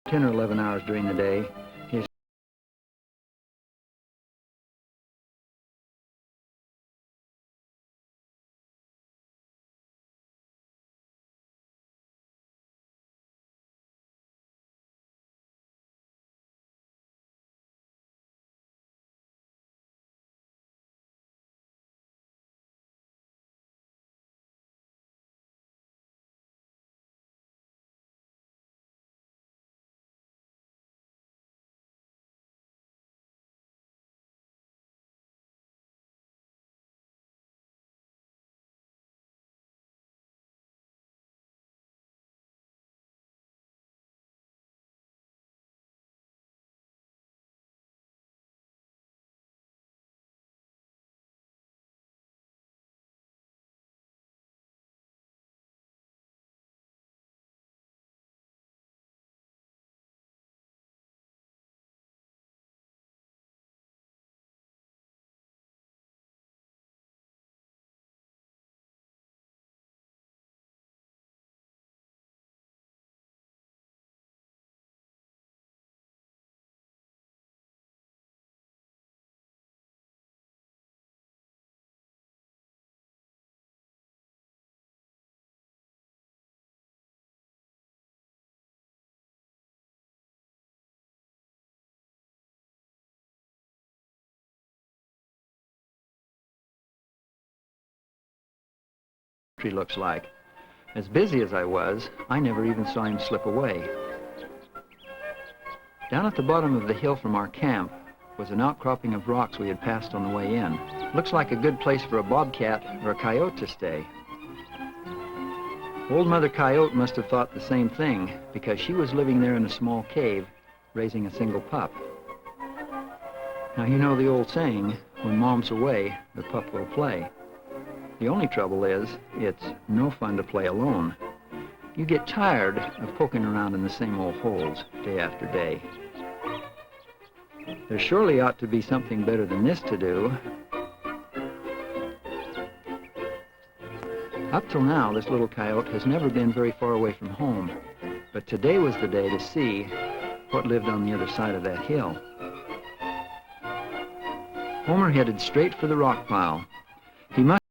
10 or 11 hours during the day. His tree looks like. As busy as I was, I never even saw him slip away. Down at the bottom of the hill from our camp was an outcropping of rocks we had passed on the way in. Looks like a good place for a bobcat or a coyote to stay. Old Mother Coyote must have thought the same thing, because she was living there in a small cave, raising a single pup. Now, you know the old saying, when Mom's away, the pup will play. The only trouble is, it's no fun to play alone. You get tired of poking around in the same old holes day after day. There surely ought to be something better than this to do. Up till now, this little coyote has never been very far away from home, but today was the day to see what lived on the other side of that hill. Homer headed straight for the rock pile. He must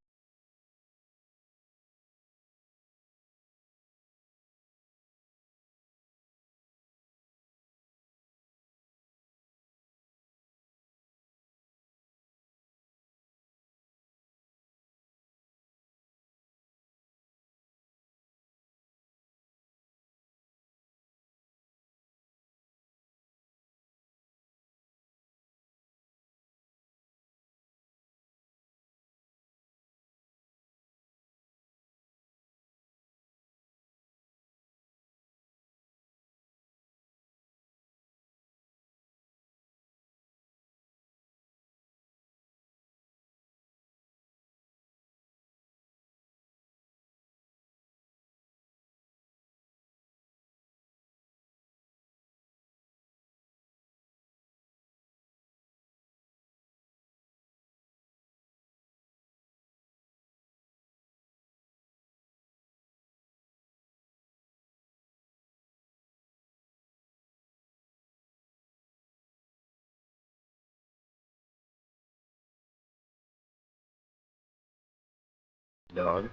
dog.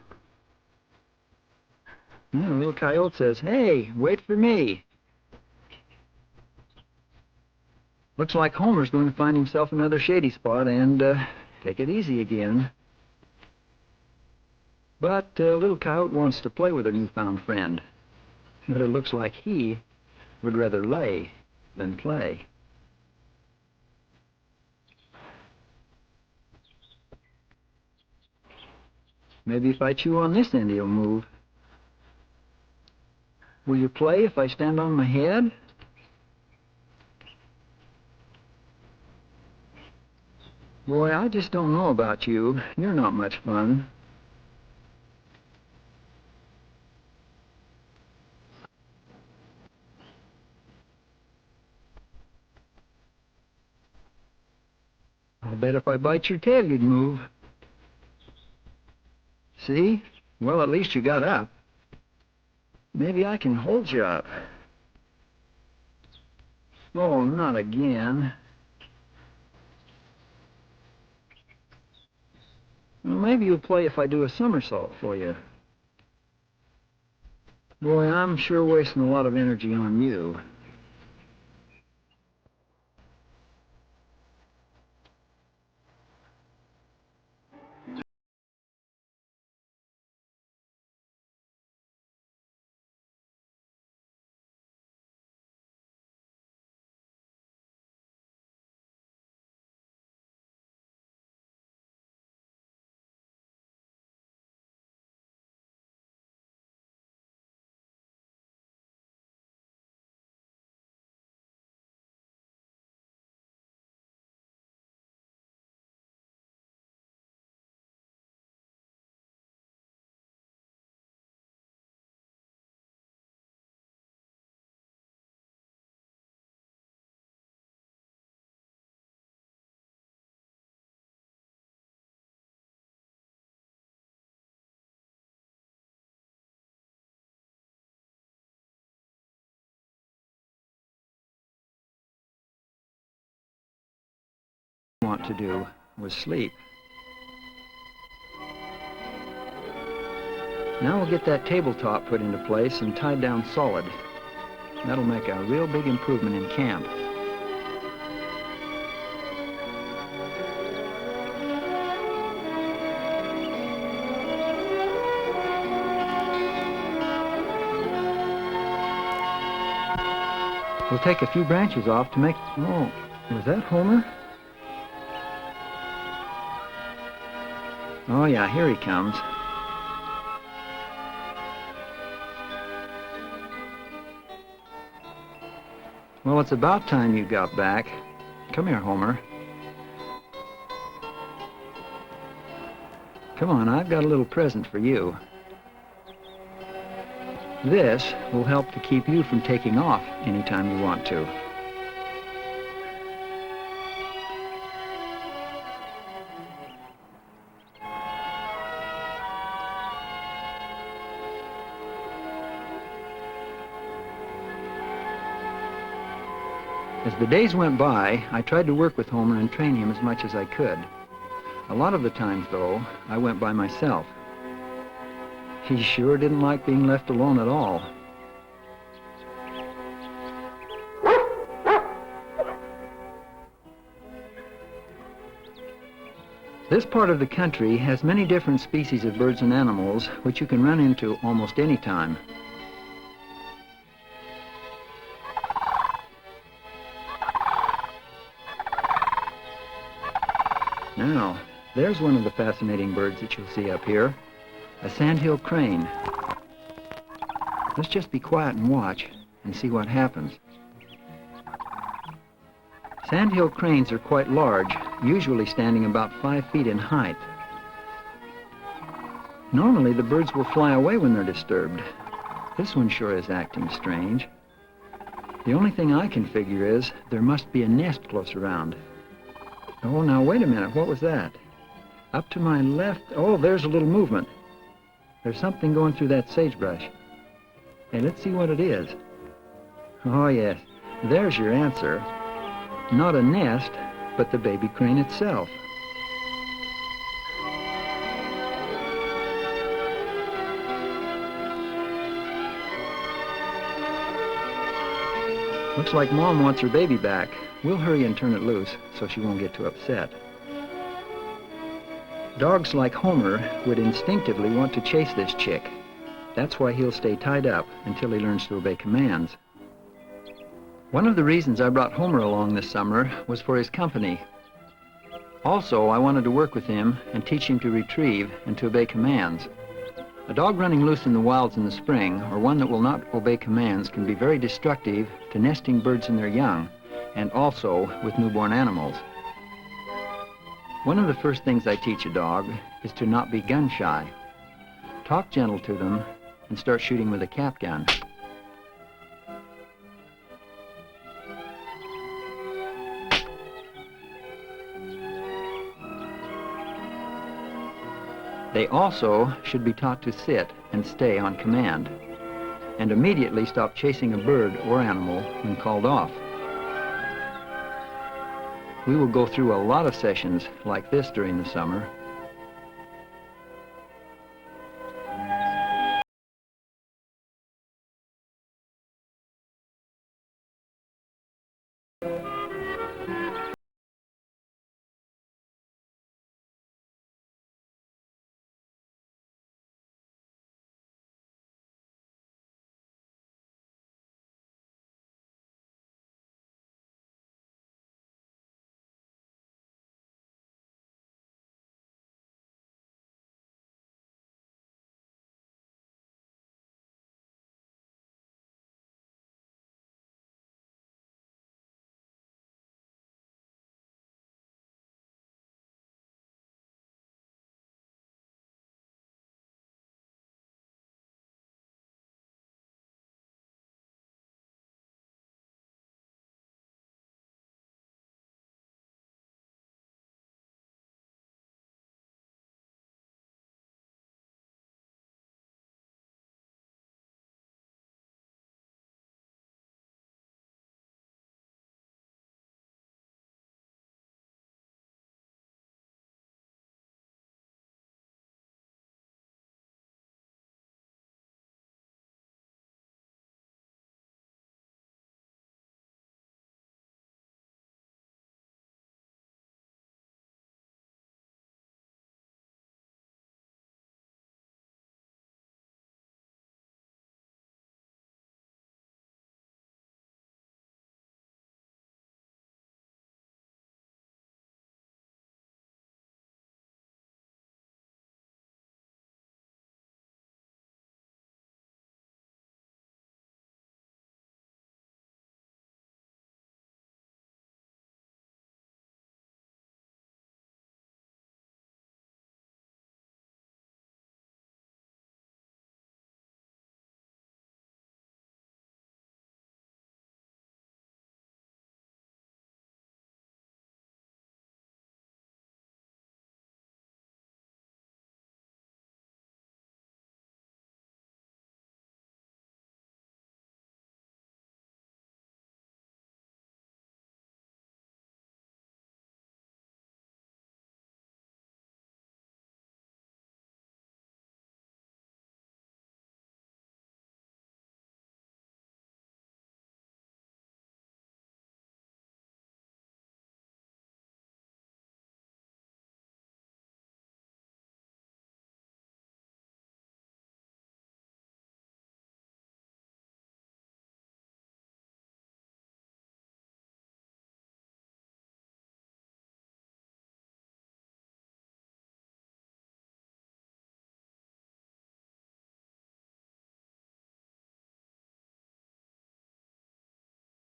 The little coyote says, "Hey, wait for me." Looks like Homer's going to find himself another shady spot and take it easy again. But little coyote wants to play with her newfound friend. But it looks like he would rather lay than play. Maybe if I chew on this end, he'll move. Will you play if I stand on my head? Boy, I just don't know about you. You're not much fun. I'll bet if I bite your tail, you'd move. See? Well, at least you got up. Maybe I can hold you up. Oh, not again. Well, maybe you'll play if I do a somersault for you. Boy, I'm sure wasting a lot of energy on you. Want to do was sleep. Now we'll get that tabletop put into place and tied down solid. That'll make a real big improvement in camp. We'll take a few branches off to make... Oh, was that Homer? Oh yeah, here he comes. Well, it's about time you got back. Come here, Homer. Come on, I've got a little present for you. This will help to keep you from taking off anytime you want to. As the days went by, I tried to work with Homer and train him as much as I could. A lot of the times, though, I went by myself. He sure didn't like being left alone at all. This part of the country has many different species of birds and animals which you can run into almost any time. Now, there's one of the fascinating birds that you'll see up here, a sandhill crane. Let's just be quiet and watch and see what happens. Sandhill cranes are quite large, usually standing about 5 feet in height. Normally, the birds will fly away when they're disturbed. This one sure is acting strange. The only thing I can figure is there must be a nest close around. Oh, now wait a minute, what was that? Up to my left, oh, there's a little movement. There's something going through that sagebrush. Hey, let's see what it is. Oh yes, there's your answer. Not a nest, but the baby crane itself. Looks like Mom wants her baby back. We'll hurry and turn it loose so she won't get too upset. Dogs like Homer would instinctively want to chase this chick. That's why he'll stay tied up until he learns to obey commands. One of the reasons I brought Homer along this summer was for his company. Also, I wanted to work with him and teach him to retrieve and to obey commands. A dog running loose in the wilds in the spring, or one that will not obey commands, can be very destructive to nesting birds and their young, and also with newborn animals. One of the first things I teach a dog is to not be gun shy. Talk gentle to them and start shooting with a cap gun. They also should be taught to sit and stay on command, and immediately stop chasing a bird or animal when called off. We will go through a lot of sessions like this during the summer.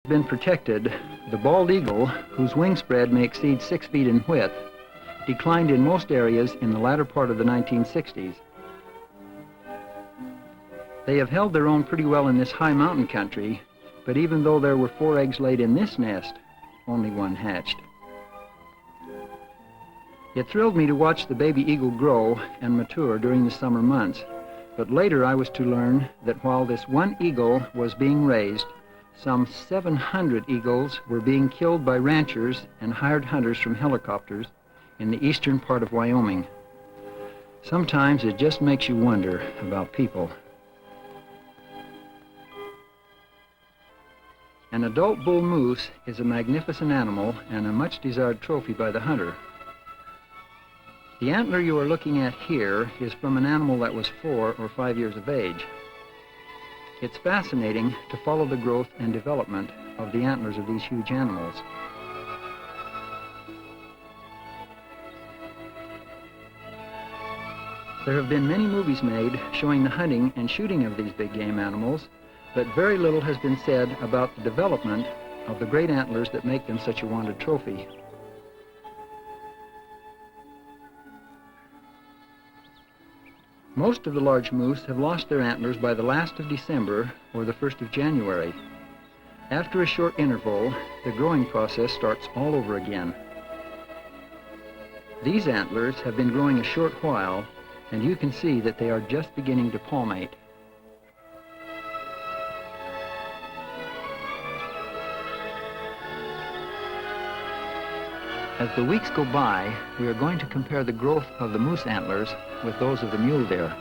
Been protected, the bald eagle, whose wing spread may exceed 6 feet in width, declined in most areas in the latter part of the 1960s. They have held their own pretty well in this high mountain country, but even though there were 4 eggs laid in this nest, only 1 hatched. It thrilled me to watch the baby eagle grow and mature during the summer months, but later I was to learn that while this 1 eagle was being raised, some 700 eagles were being killed by ranchers and hired hunters from helicopters in the eastern part of Wyoming. Sometimes it just makes you wonder about people. An adult bull moose is a magnificent animal and a much desired trophy by the hunter. The antler you are looking at here is from an animal that was 4 or 5 years of age. It's fascinating to follow the growth and development of the antlers of these huge animals. There have been many movies made showing the hunting and shooting of these big game animals, but very little has been said about the development of the great antlers that make them such a wanted trophy. Most of the large moose have lost their antlers by the last of December or the 1st of January. After a short interval, the growing process starts all over again. These antlers have been growing a short while, and you can see that they are just beginning to palmate. As the weeks go by, we are going to compare the growth of the moose antlers with those of the mule deer.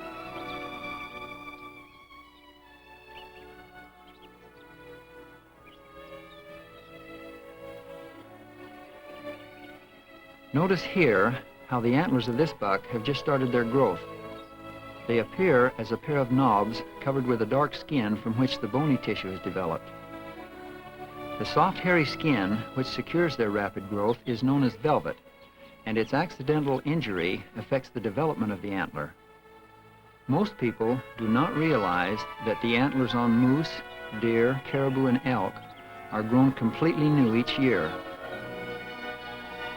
Notice here how the antlers of this buck have just started their growth. They appear as a pair of knobs covered with a dark skin from which the bony tissue has developed. The soft, hairy skin, which secures their rapid growth, is known as velvet, and its accidental injury affects the development of the antler. Most people do not realize that the antlers on moose, deer, caribou, and elk are grown completely new each year.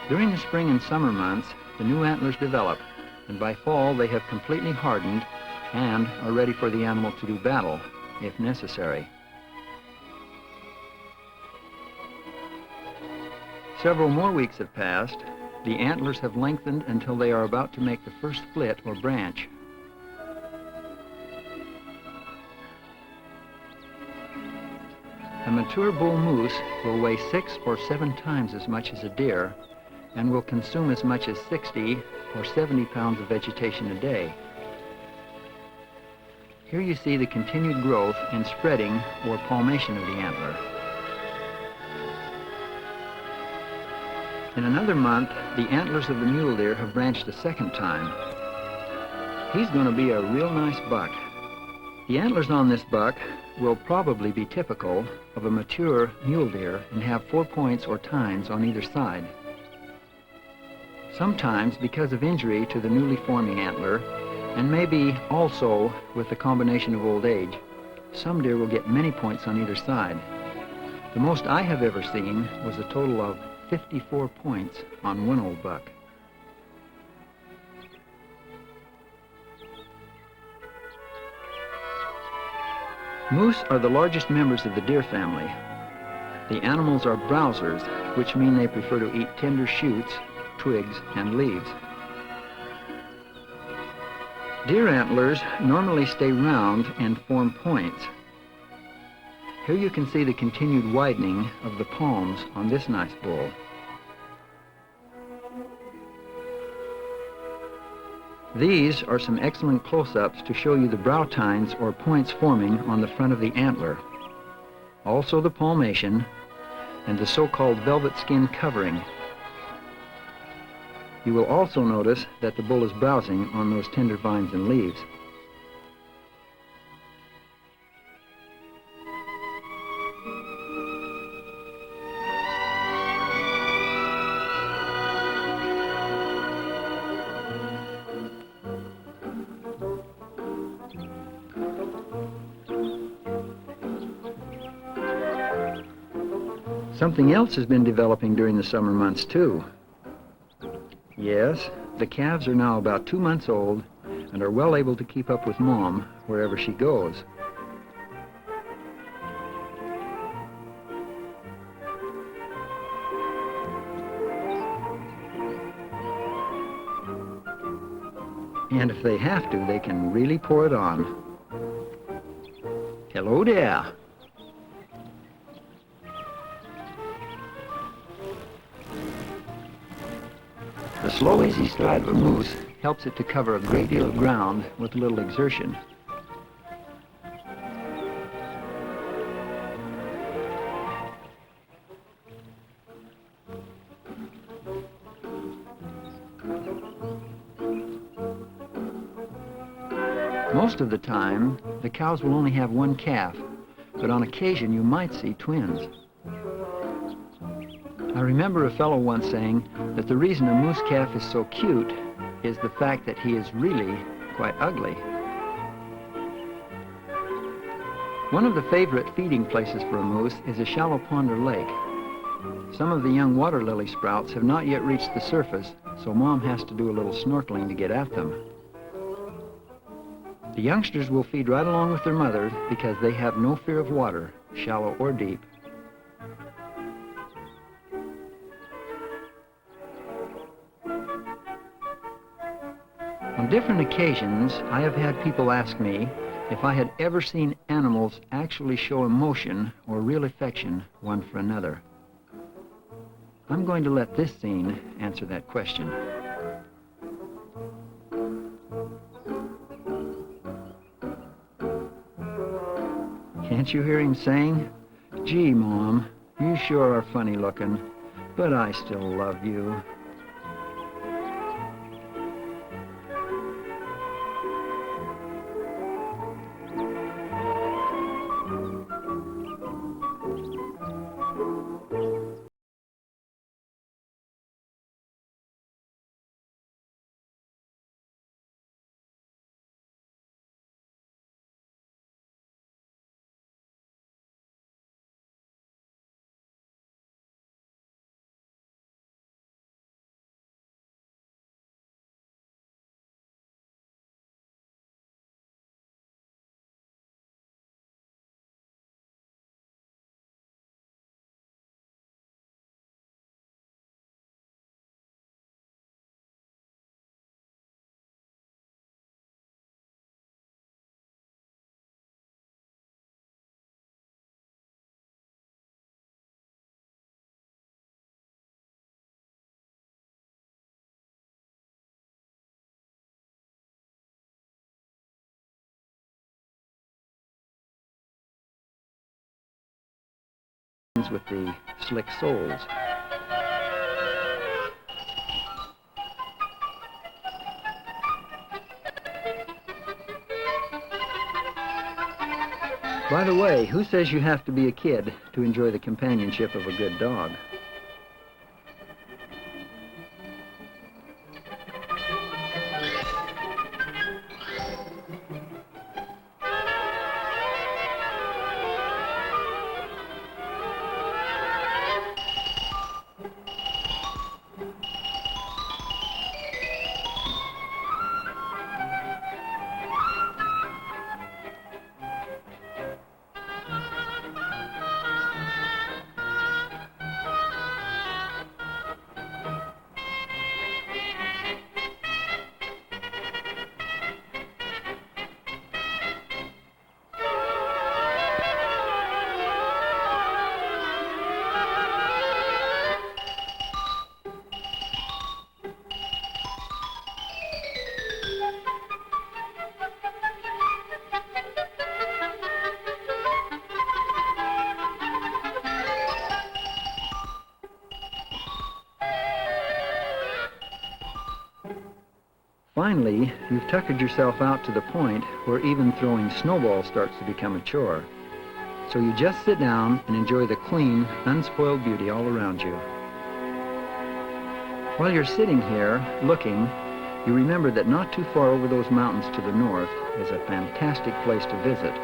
During the spring and summer months, the new antlers develop, and by fall they have completely hardened and are ready for the animal to do battle, if necessary. Several more weeks have passed. The antlers have lengthened until they are about to make the first split or branch. A mature bull moose will weigh 6 or 7 times as much as a deer and will consume as much as 60 or 70 pounds of vegetation a day. Here you see the continued growth and spreading or palmation of the antler. In another month, the antlers of the mule deer have branched a second time. He's going to be a real nice buck. The antlers on this buck will probably be typical of a mature mule deer and have 4 points or tines on either side. Sometimes, because of injury to the newly forming antler, and maybe also with the combination of old age, some deer will get many points on either side. The most I have ever seen was a total of 54 points on one old buck. Moose are the largest members of the deer family. The animals are browsers, which mean they prefer to eat tender shoots, twigs, and leaves. Deer antlers normally stay round and form points. Here you can see the continued widening of the palms on this nice bull. These are some excellent close-ups to show you the brow tines or points forming on the front of the antler. Also the palmation and the so-called velvet skin covering. You will also notice that the bull is browsing on those tender vines and leaves. Something else has been developing during the summer months, too. Yes, the calves are now about 2 months old and are well able to keep up with Mom wherever she goes. And if they have to, they can really pour it on. Hello there. The slow, easy stride of a moose helps it to cover a great deal of ground with little exertion. Most of the time, the cows will only have one calf, but on occasion you might see twins. I remember a fellow once saying that the reason a moose calf is so cute is the fact that he is really quite ugly. One of the favorite feeding places for a moose is a shallow pond or lake. Some of the young water lily sprouts have not yet reached the surface, so Mom has to do a little snorkeling to get at them. The youngsters will feed right along with their mother because they have no fear of water, shallow or deep. On different occasions, I have had people ask me if I had ever seen animals actually show emotion or real affection one for another. I'm going to let this scene answer that question. Can't you hear him saying, "Gee, Mom, you sure are funny looking, but I still love you"? With the slick soles. By the way, who says you have to be a kid to enjoy the companionship of a good dog? Finally, you've tuckered yourself out to the point where even throwing snowballs starts to become a chore. So you just sit down and enjoy the clean, unspoiled beauty all around you. While you're sitting here, looking, you remember that not too far over those mountains to the north is a fantastic place to visit.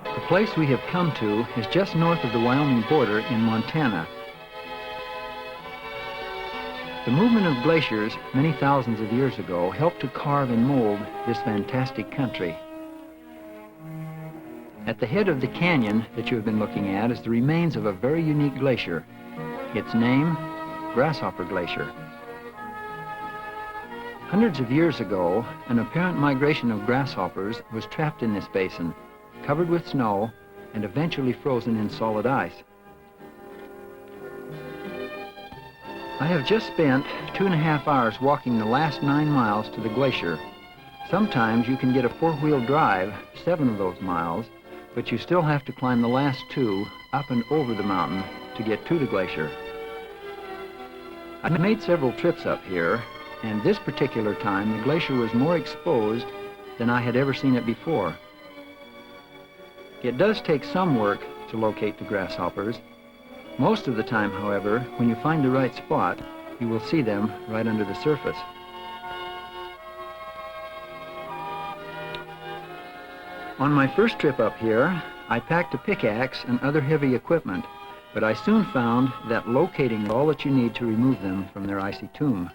The place we have come to is just north of the Wyoming border in Montana. The movement of glaciers many thousands of years ago helped to carve and mold this fantastic country. At the head of the canyon that you have been looking at is the remains of a very unique glacier. Its name, Grasshopper Glacier. Hundreds of years ago, an apparent migration of grasshoppers was trapped in this basin, covered with snow, and eventually frozen in solid ice. I have just spent 2.5 hours walking the last 9 miles to the glacier. Sometimes you can get a 4-wheel drive 7 of those miles, but you still have to climb the last 2 up and over the mountain to get to the glacier. I've made several trips up here, and this particular time the glacier was more exposed than I had ever seen it before. It does take some work to locate the grasshoppers. Most of the time, however, when you find the right spot, you will see them right under the surface. On my first trip up here, I packed a pickaxe and other heavy equipment, but I soon found that locating all that you need to remove them from their icy tomb.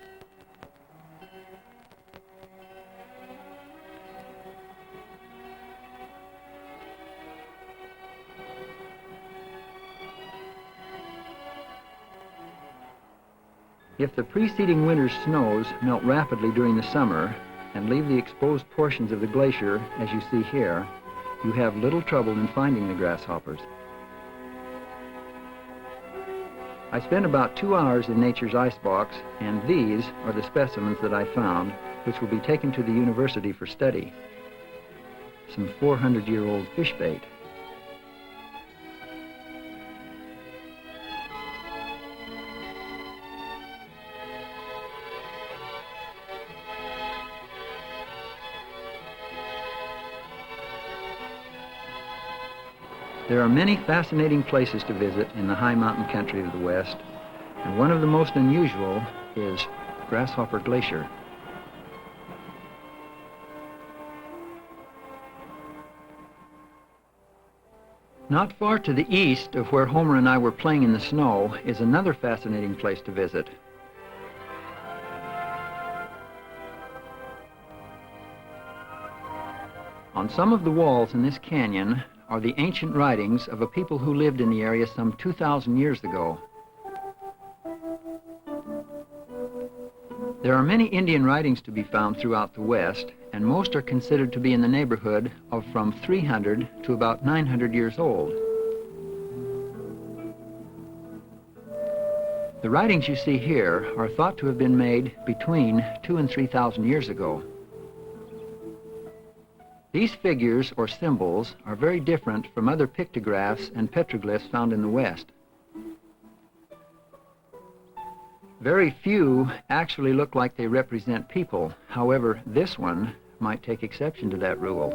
If the preceding winter's snows melt rapidly during the summer and leave the exposed portions of the glacier, as you see here, you have little trouble in finding the grasshoppers. I spent about 2 hours in nature's icebox, and these are the specimens that I found, which will be taken to the university for study. Some 400-year-old fish bait. There are many fascinating places to visit in the high mountain country of the West, and one of the most unusual is Grasshopper Glacier. Not far to the east of where Homer and I were playing in the snow is another fascinating place to visit. On some of the walls in this canyon are the ancient writings of a people who lived in the area some 2,000 years ago. There are many Indian writings to be found throughout the West, and most are considered to be in the neighborhood of from 300 to about 900 years old. The writings you see here are thought to have been made between 2,000 and 3,000 years ago. These figures or symbols are very different from other pictographs and petroglyphs found in the West. Very few actually look like they represent people. However, this one might take exception to that rule.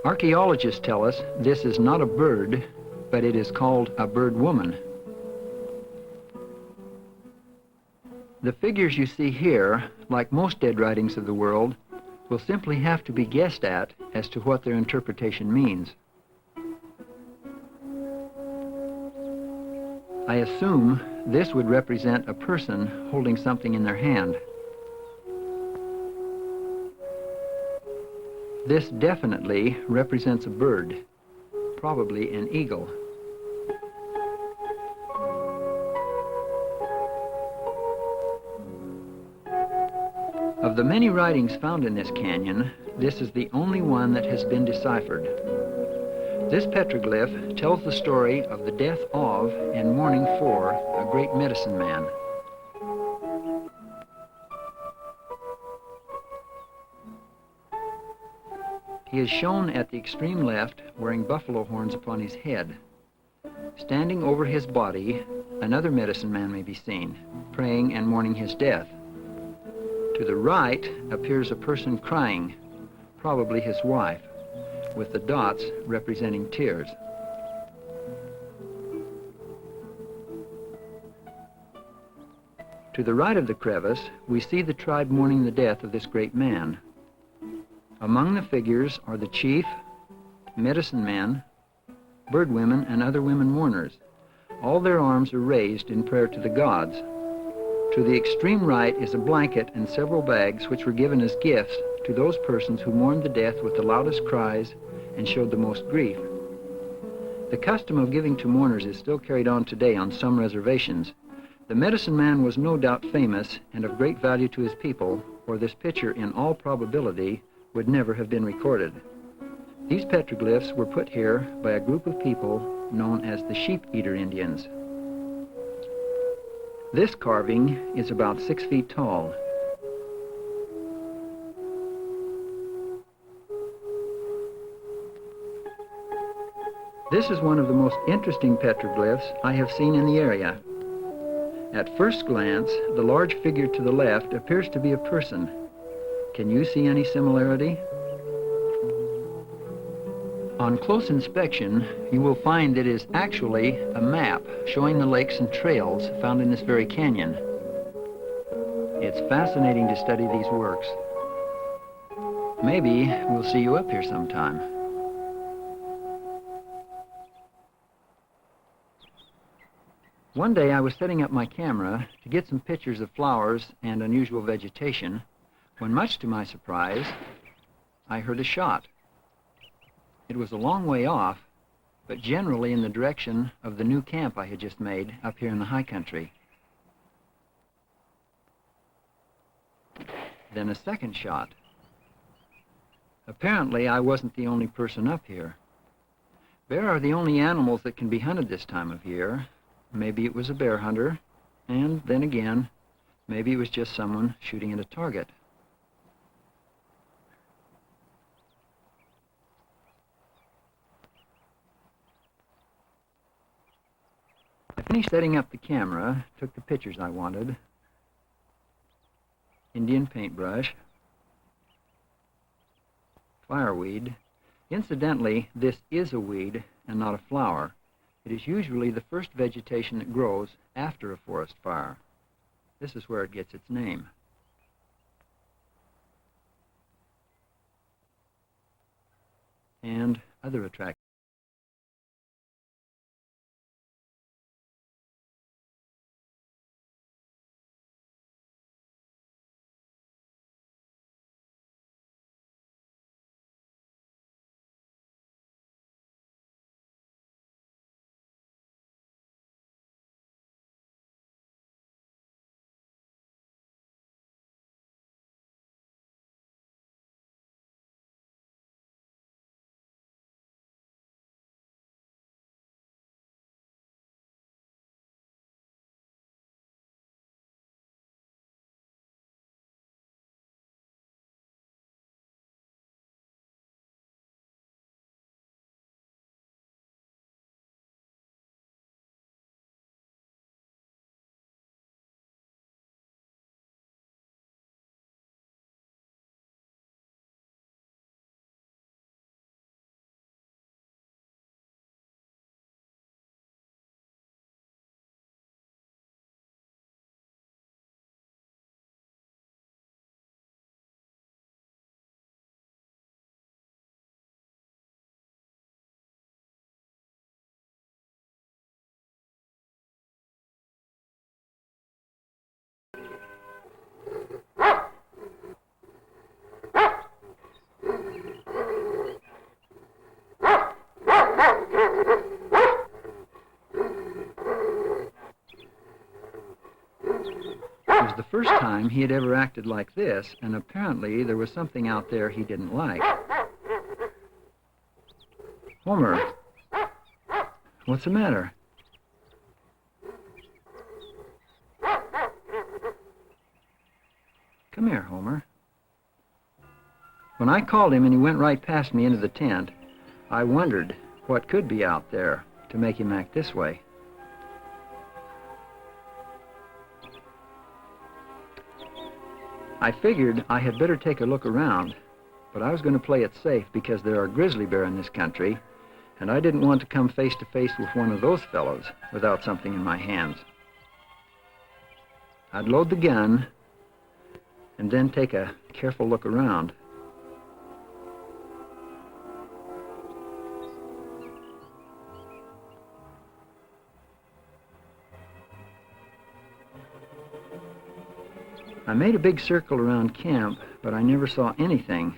Archaeologists tell us this is not a bird, but it is called a bird woman. The figures you see here, like most dead writings of the world, will simply have to be guessed at as to what their interpretation means. I assume this would represent a person holding something in their hand. This definitely represents a bird, probably an eagle. Of the many writings found in this canyon, this is the only one that has been deciphered. This petroglyph tells the story of the death of and mourning for a great medicine man. He is shown at the extreme left wearing buffalo horns upon his head. Standing over his body, another medicine man may be seen, praying and mourning his death. To the right appears a person crying, probably his wife, with the dots representing tears. To the right of the crevice, we see the tribe mourning the death of this great man. Among the figures are the chief, medicine men, bird women, and other women mourners. All their arms are raised in prayer to the gods. To the extreme right is a blanket and several bags which were given as gifts to those persons who mourned the death with the loudest cries and showed the most grief. The custom of giving to mourners is still carried on today on some reservations. The medicine man was no doubt famous and of great value to his people, or this picture, in all probability, would never have been recorded. These petroglyphs were put here by a group of people known as the Sheep-Eater Indians. This carving is about 6 feet tall. This is one of the most interesting petroglyphs I have seen in the area. At first glance, the large figure to the left appears to be a person. Can you see any similarity? On close inspection, you will find it is actually a map showing the lakes and trails found in this very canyon. It's fascinating to study these works. Maybe we'll see you up here sometime. One day I was setting up my camera to get some pictures of flowers and unusual vegetation when, much to my surprise, I heard a shot. It was a long way off, but generally in the direction of the new camp I had just made up here in the high country. Then a second shot. Apparently, I wasn't the only person up here. Bear are the only animals that can be hunted this time of year. Maybe it was a bear hunter, and then again, maybe it was just someone shooting at a target. I finished setting up the camera, took the pictures I wanted, Indian paintbrush, fireweed. Incidentally, this is a weed and not a flower. It is usually the first vegetation that grows after a forest fire. This is where it gets its name. And other attractions. It was the first time he had ever acted like this, and apparently there was something out there he didn't like. Homer, what's the matter? Come here, Homer. When I called him and he went right past me into the tent, I wondered what could be out there to make him act this way. I figured I had better take a look around, but I was going to play it safe because there are grizzly bears in this country, and I didn't want to come face to face with one of those fellows without something in my hands. I'd load the gun and then take a careful look around. I made a big circle around camp, but I never saw anything.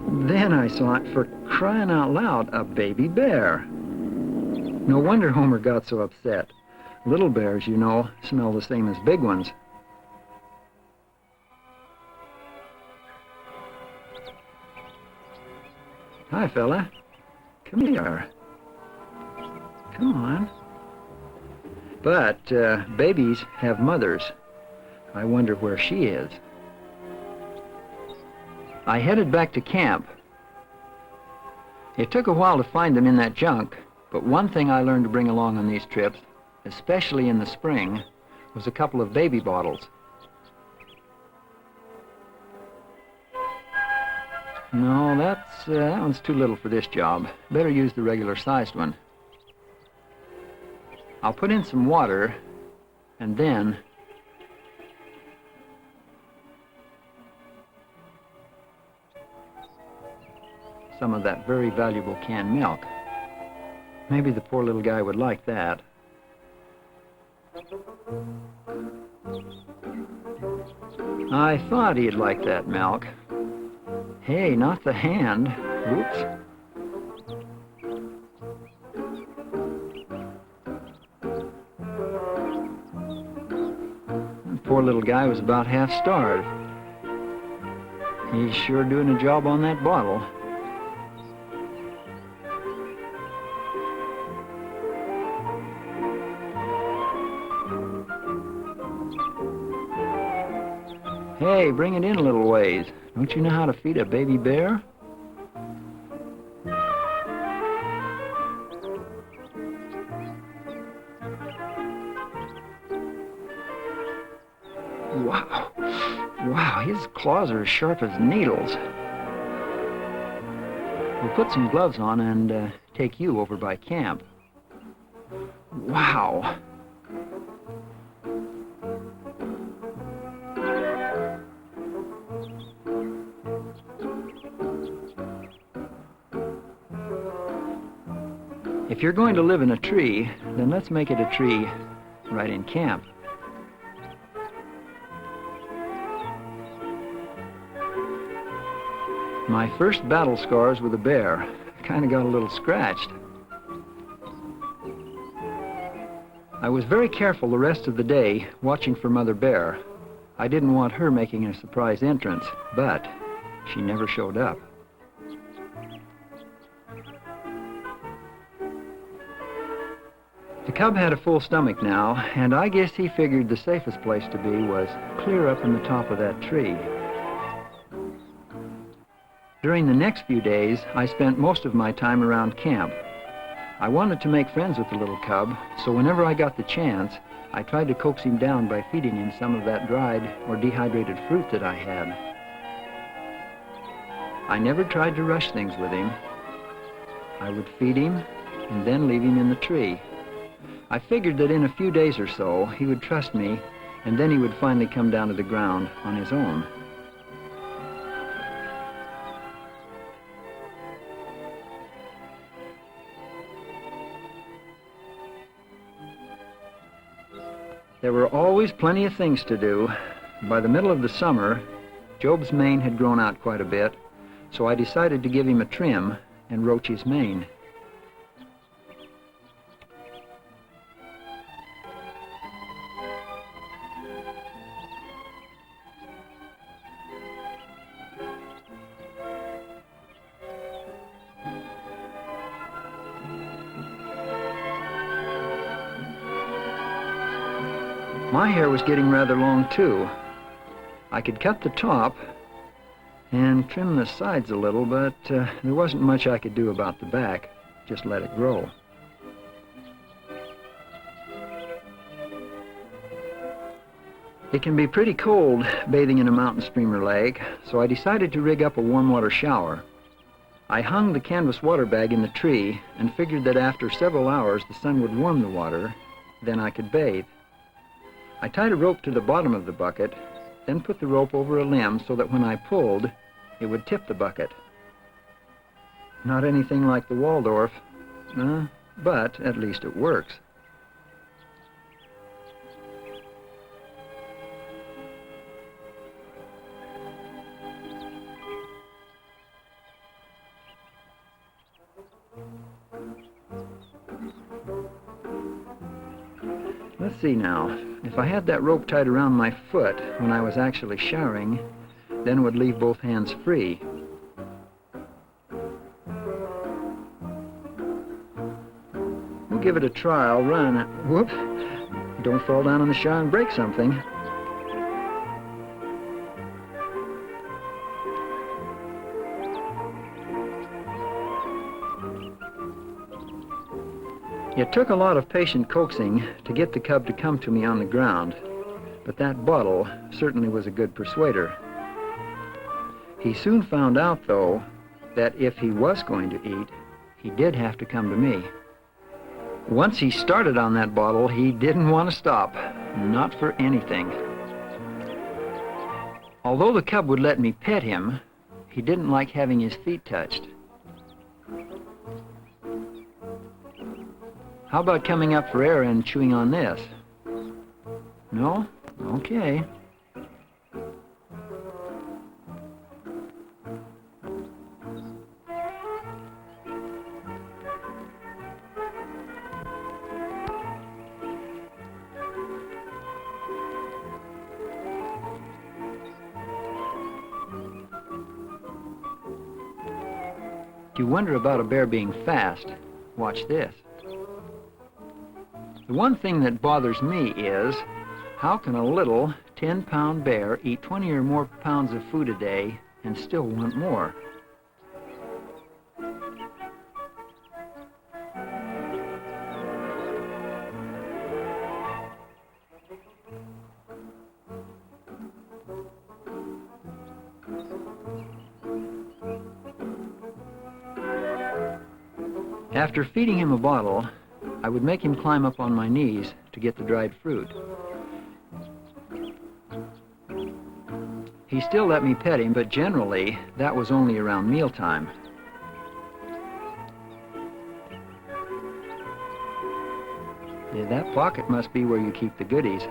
Then I saw it, for crying out loud, a baby bear. No wonder Homer got so upset. Little bears, you know, smell the same as big ones. Hi, fella. Come here. Come on. But babies have mothers. I wonder where she is. I headed back to camp. It took a while to find them in that junk, but one thing I learned to bring along on these trips, especially in the spring, was a couple of baby bottles. No, that one's too little for this job. Better use the regular-sized one. I'll put in some water, and then some of that very valuable canned milk. Maybe the poor little guy would like that. I thought he'd like that milk. Hey, not the hand. Oops. The poor little guy was about half starved. He's sure doing a job on that bottle. Hey, bring it in a little ways. Don't you know how to feed a baby bear? Wow. Wow, his claws are as sharp as needles. We'll put some gloves on and take you over by camp. Wow. If you're going to live in a tree, then let's make it a tree right in camp. My first battle scars with a bear. I kind of got a little scratched. I was very careful the rest of the day watching for Mother Bear. I didn't want her making a surprise entrance, but she never showed up. The cub had a full stomach now, and I guess he figured the safest place to be was clear up in the top of that tree. During the next few days, I spent most of my time around camp. I wanted to make friends with the little cub, so whenever I got the chance, I tried to coax him down by feeding him some of that dried or dehydrated fruit that I had. I never tried to rush things with him. I would feed him and then leave him in the tree. I figured that in a few days or so, he would trust me, and then he would finally come down to the ground on his own. There were always plenty of things to do. By the middle of the summer, Job's mane had grown out quite a bit, so I decided to give him a trim and roach his mane. My hair was getting rather long too. I could cut the top and trim the sides a little, but there wasn't much I could do about the back. Just let it grow. It can be pretty cold bathing in a mountain stream or lake, so I decided to rig up a warm water shower. I hung the canvas water bag in the tree and figured that after several hours the sun would warm the water, then I could bathe. I tied a rope to the bottom of the bucket, then put the rope over a limb so that when I pulled, it would tip the bucket. Not anything like the Waldorf, but at least it works. Let's see now. If I had that rope tied around my foot when I was actually showering, then it would leave both hands free. We'll give it a try. I'll run. Whoop! Don't fall down in the shower and break something. It took a lot of patient coaxing to get the cub to come to me on the ground, but that bottle certainly was a good persuader. He soon found out, though, that if he was going to eat, he did have to come to me. Once he started on that bottle, he didn't want to stop, not for anything. Although the cub would let me pet him, he didn't like having his feet touched. How about coming up for air and chewing on this? No? Okay. If you wonder about a bear being fast, watch this. The one thing that bothers me is, how can a little 10-pound bear eat 20 or more pounds of food a day and still want more? After feeding him a bottle, I would make him climb up on my knees to get the dried fruit. He still let me pet him, but generally that was only around mealtime. Yeah, that pocket must be where you keep the goodies.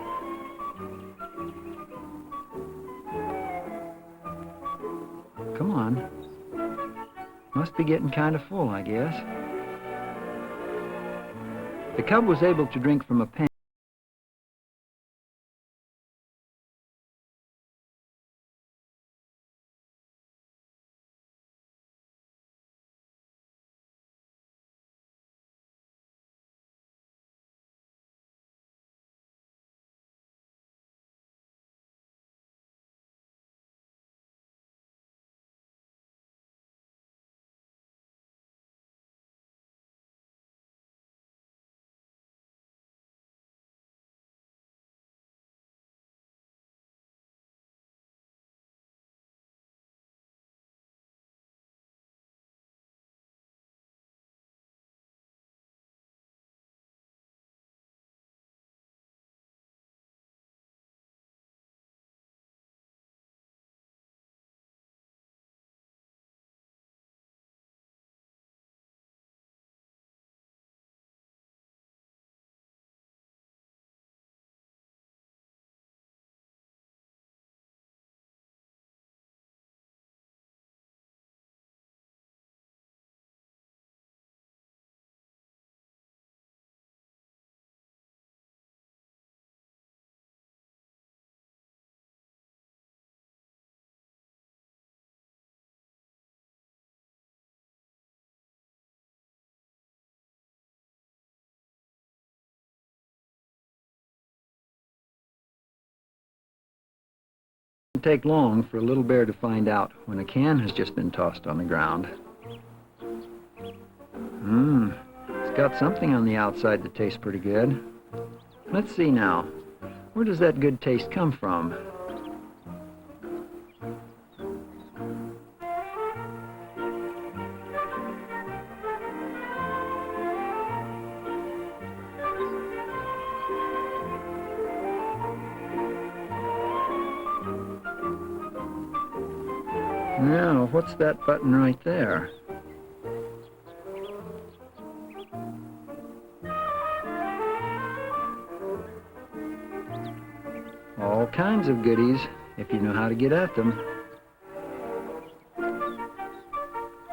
Come on. Must be getting kind of full, I guess. The cub was able to drink from a pan. It doesn't take long for a little bear to find out when a can has just been tossed on the ground. It's got something on the outside that tastes pretty good. Let's see now. Where does that good taste come from? Now, what's that button right there? All kinds of goodies, if you know how to get at them.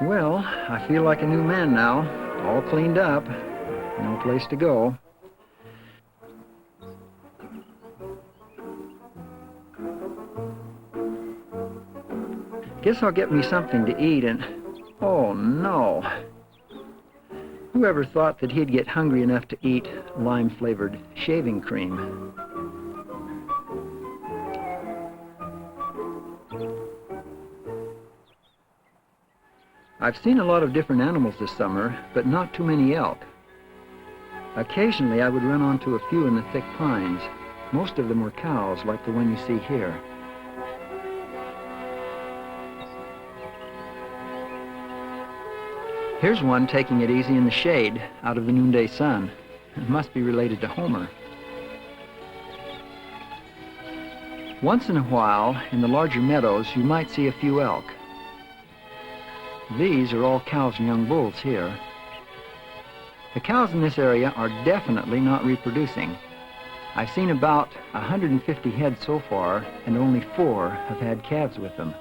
Well, I feel like a new man now, all cleaned up, no place to go. Guess I'll get me something to eat and... Oh, no. Whoever thought that he'd get hungry enough to eat lime-flavored shaving cream? I've seen a lot of different animals this summer, but not too many elk. Occasionally, I would run onto a few in the thick pines. Most of them were cows, like the one you see here. Here's one taking it easy in the shade, out of the noonday sun. It must be related to Homer. Once in a while, in the larger meadows, you might see a few elk. These are all cows and young bulls here. The cows in this area are definitely not reproducing. I've seen about 150 head so far, and only 4 have had calves with them.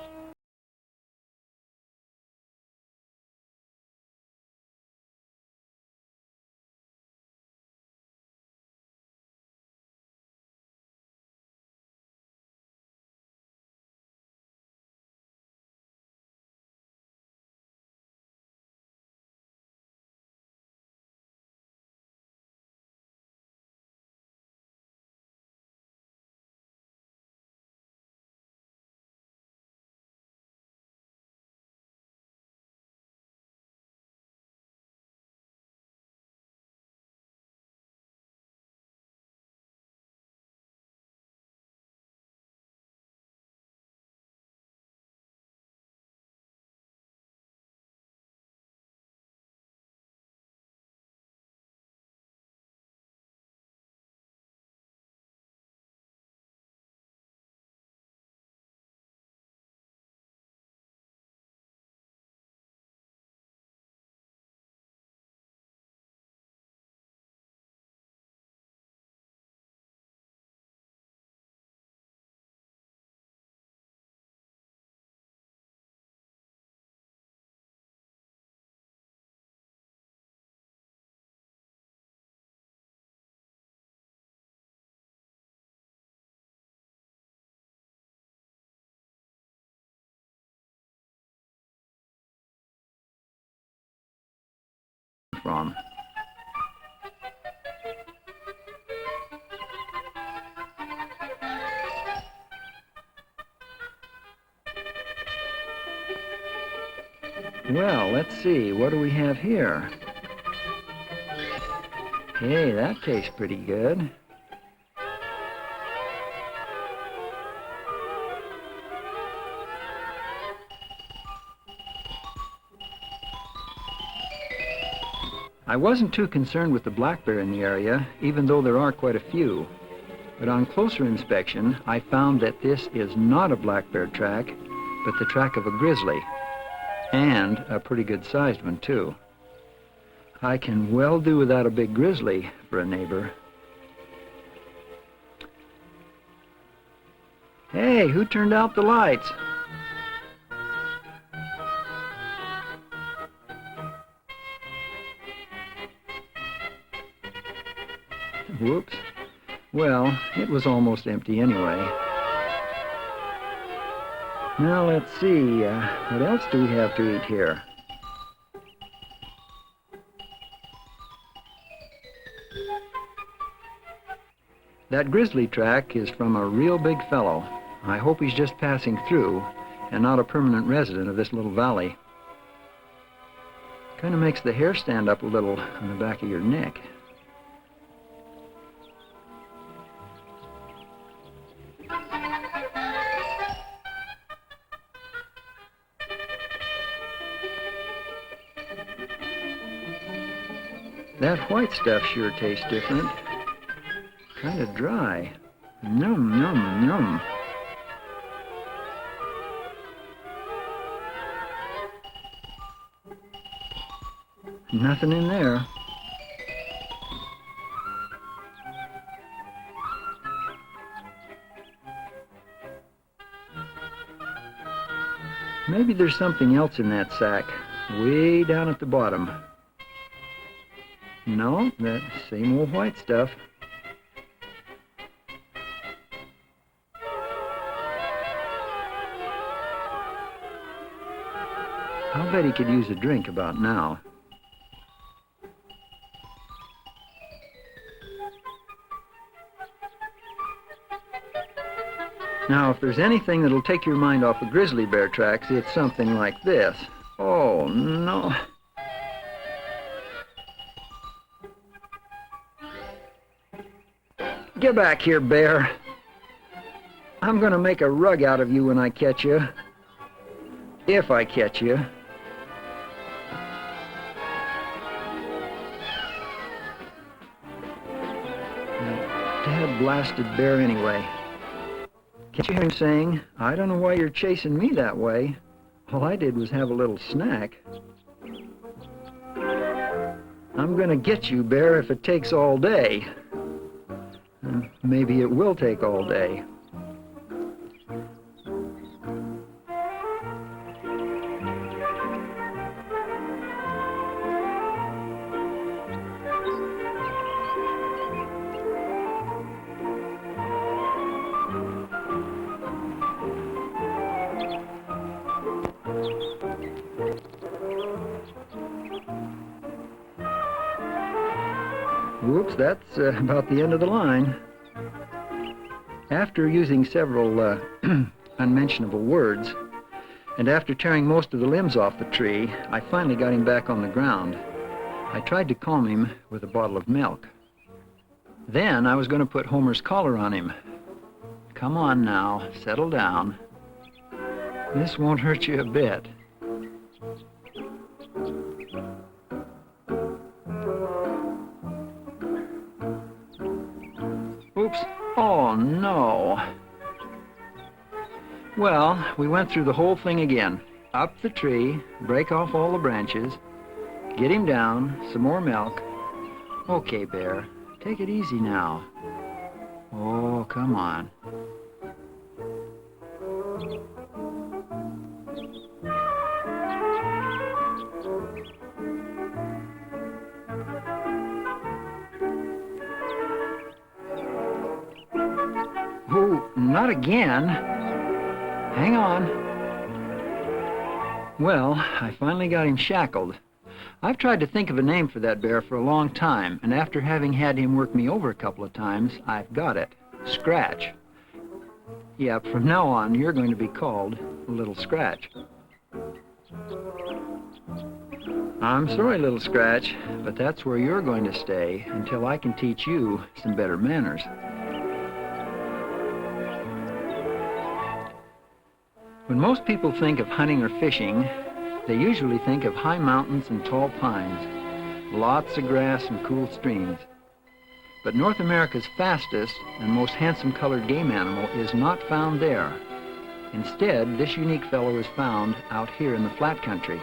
From. Well, let's see, what do we have here? Hey, that tastes pretty good. I wasn't too concerned with the black bear in the area, even though there are quite a few. But on closer inspection, I found that this is not a black bear track, but the track of a grizzly. And a pretty good-sized one, too. I can well do without a big grizzly for a neighbor. Hey, who turned out the lights? Whoops. Well, it was almost empty anyway. Now let's see, what else do we have to eat here? That grizzly track is from a real big fellow. I hope he's just passing through and not a permanent resident of this little valley. Kind of makes the hair stand up a little on the back of your neck. That white stuff sure tastes different. Kind of dry. Num, num, num. Nothing in there. Maybe there's something else in that sack, way down at the bottom. No, that same old white stuff. I'll bet he could use a drink about now. Now, if there's anything that'll take your mind off of grizzly bear tracks, it's something like this. Oh, no. Get back here, bear. I'm gonna make a rug out of you when I catch you. If I catch you. That dad-blasted bear anyway. Can't you hear him saying, "I don't know why you're chasing me that way. All I did was have a little snack." I'm gonna get you, Bear, if it takes all day. And maybe it will take all day. Whoops, that's about the end of the line. After using several unmentionable words, and after tearing most of the limbs off the tree, I finally got him back on the ground. I tried to calm him with a bottle of milk. Then I was going to put Homer's collar on him. Come on now, settle down. This won't hurt you a bit. Oops. Oh, no. Well, we went through the whole thing again. Up the tree, break off all the branches, get him down, some more milk. Okay, Bear, take it easy now. Oh, come on. Oh, not again. Hang on. Well, I finally got him shackled. I've tried to think of a name for that bear for a long time, and after having had him work me over a couple of times, I've got it. Scratch. Yep, from now on, you're going to be called Little Scratch. I'm sorry, Little Scratch, but that's where you're going to stay until I can teach you some better manners. When most people think of hunting or fishing, they usually think of high mountains and tall pines, lots of grass and cool streams. But North America's fastest and most handsome colored game animal is not found there. Instead, this unique fellow is found out here in the flat country.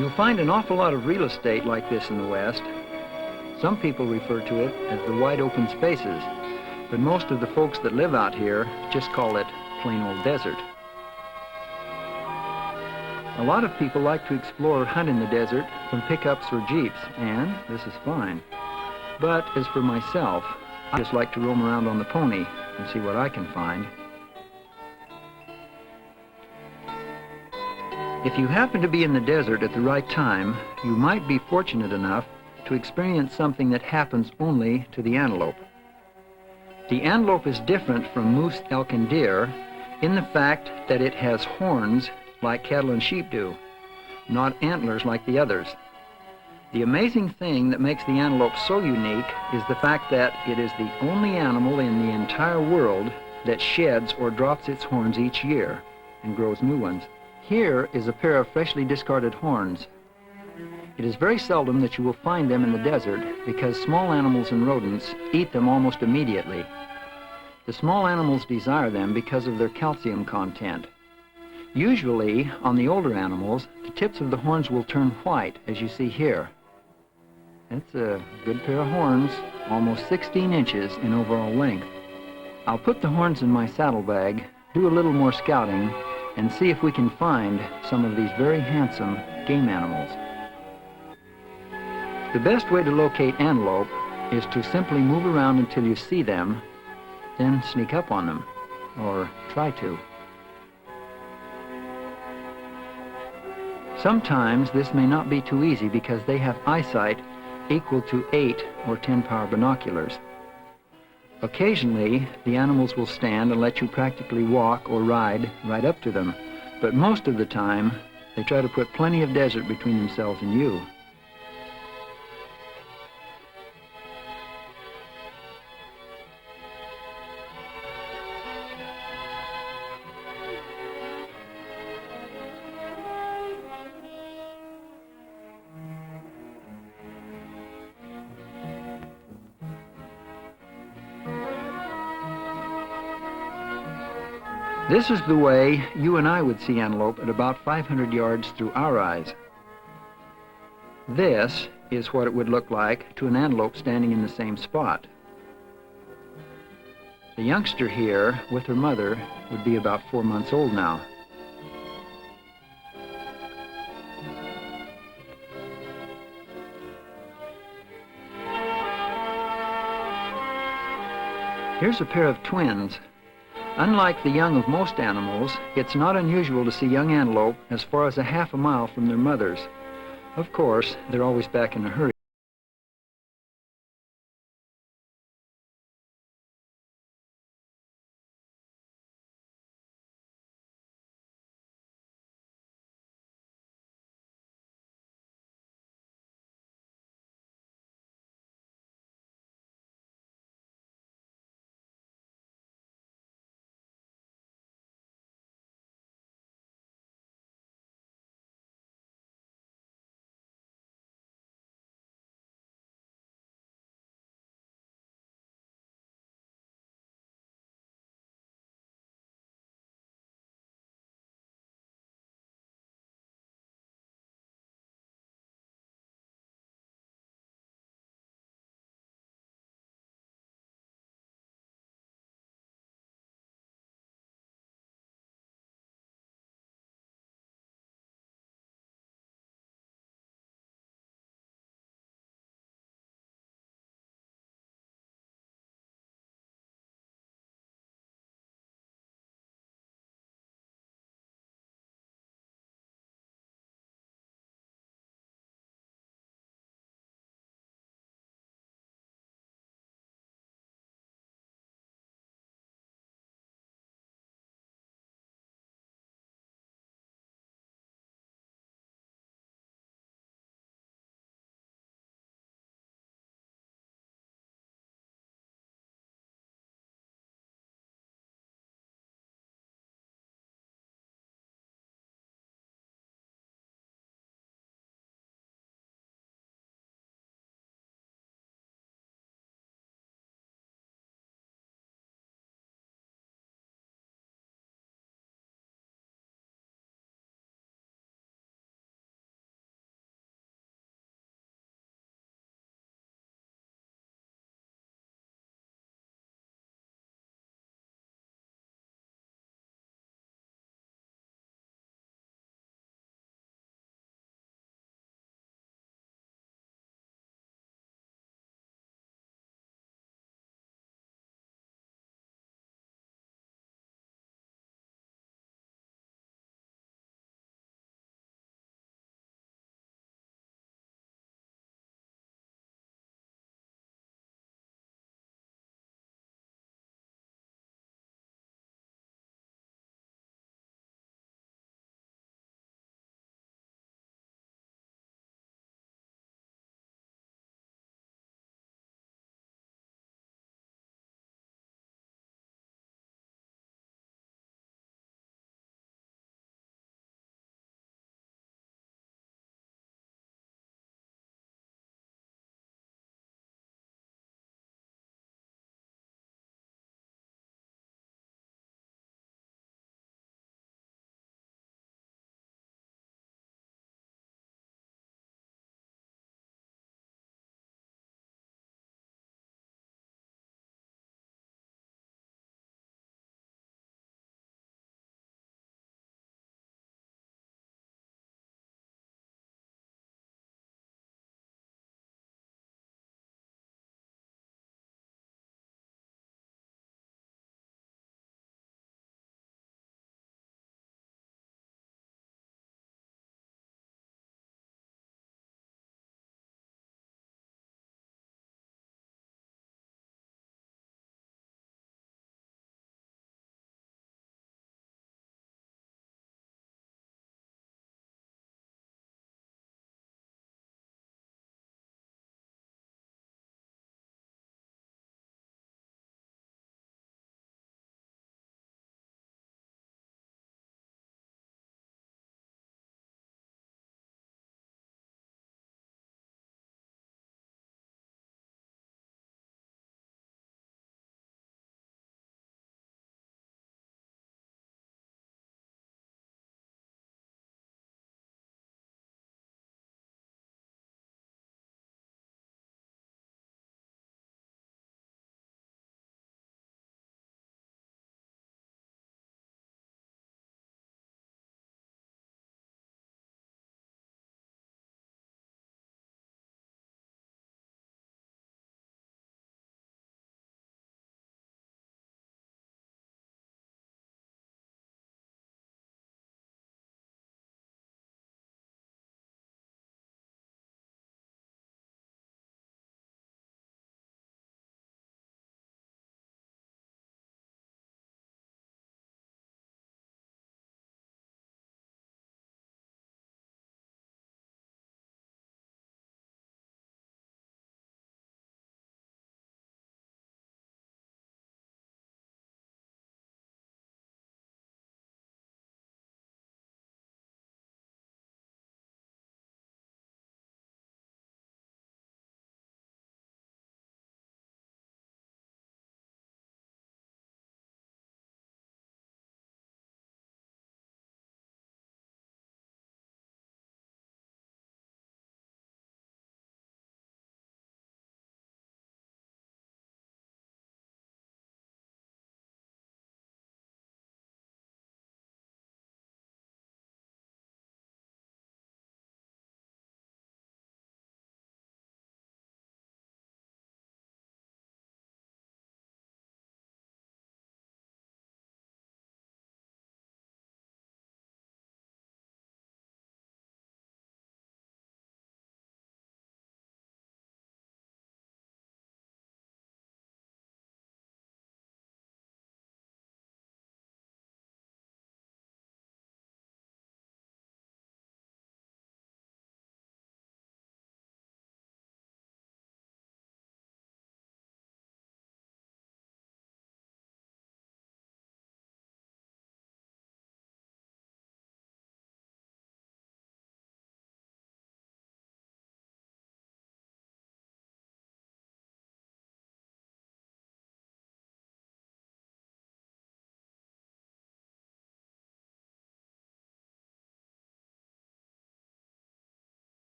You'll find an awful lot of real estate like this in the West. Some people refer to it as the wide open spaces, but most of the folks that live out here just call it plain old desert. A lot of people like to explore or hunt in the desert from pickups or jeeps, and this is fine. But as for myself, I just like to roam around on the pony and see what I can find. If you happen to be in the desert at the right time, you might be fortunate enough to experience something that happens only to the antelope. The antelope is different from moose, elk, and deer in the fact that it has horns like cattle and sheep do, not antlers like the others. The amazing thing that makes the antelope so unique is the fact that it is the only animal in the entire world that sheds or drops its horns each year and grows new ones. Here is a pair of freshly discarded horns. It is very seldom that you will find them in the desert because small animals and rodents eat them almost immediately. The small animals desire them because of their calcium content. Usually, on the older animals, the tips of the horns will turn white, as you see here. That's a good pair of horns, almost 16 inches in overall length. I'll put the horns in my saddlebag, do a little more scouting, and see if we can find some of these very handsome game animals. The best way to locate antelope is to simply move around until you see them, then sneak up on them, or try to. Sometimes this may not be too easy because they have eyesight equal to 8 or 10 power binoculars. Occasionally, the animals will stand and let you practically walk or ride right up to them, but most of the time, they try to put plenty of desert between themselves and you. This is the way you and I would see antelope at about 500 yards through our eyes. This is what it would look like to an antelope standing in the same spot. The youngster here, with her mother, would be about 4 months old now. Here's a pair of twins. Unlike the young of most animals, it's not unusual to see young antelope as far as a half a mile from their mothers. Of course, they're always back in a hurry.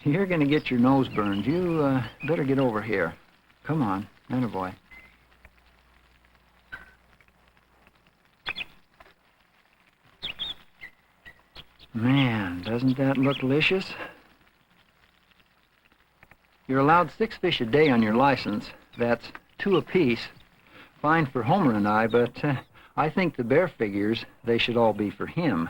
You're going to get your nose burned. You better get over here. Come on, attaboy. Man, doesn't that look delicious? You're allowed 6 fish a day on your license. That's 2 apiece. Fine for Homer and I, but I think the bear figures they should all be for him.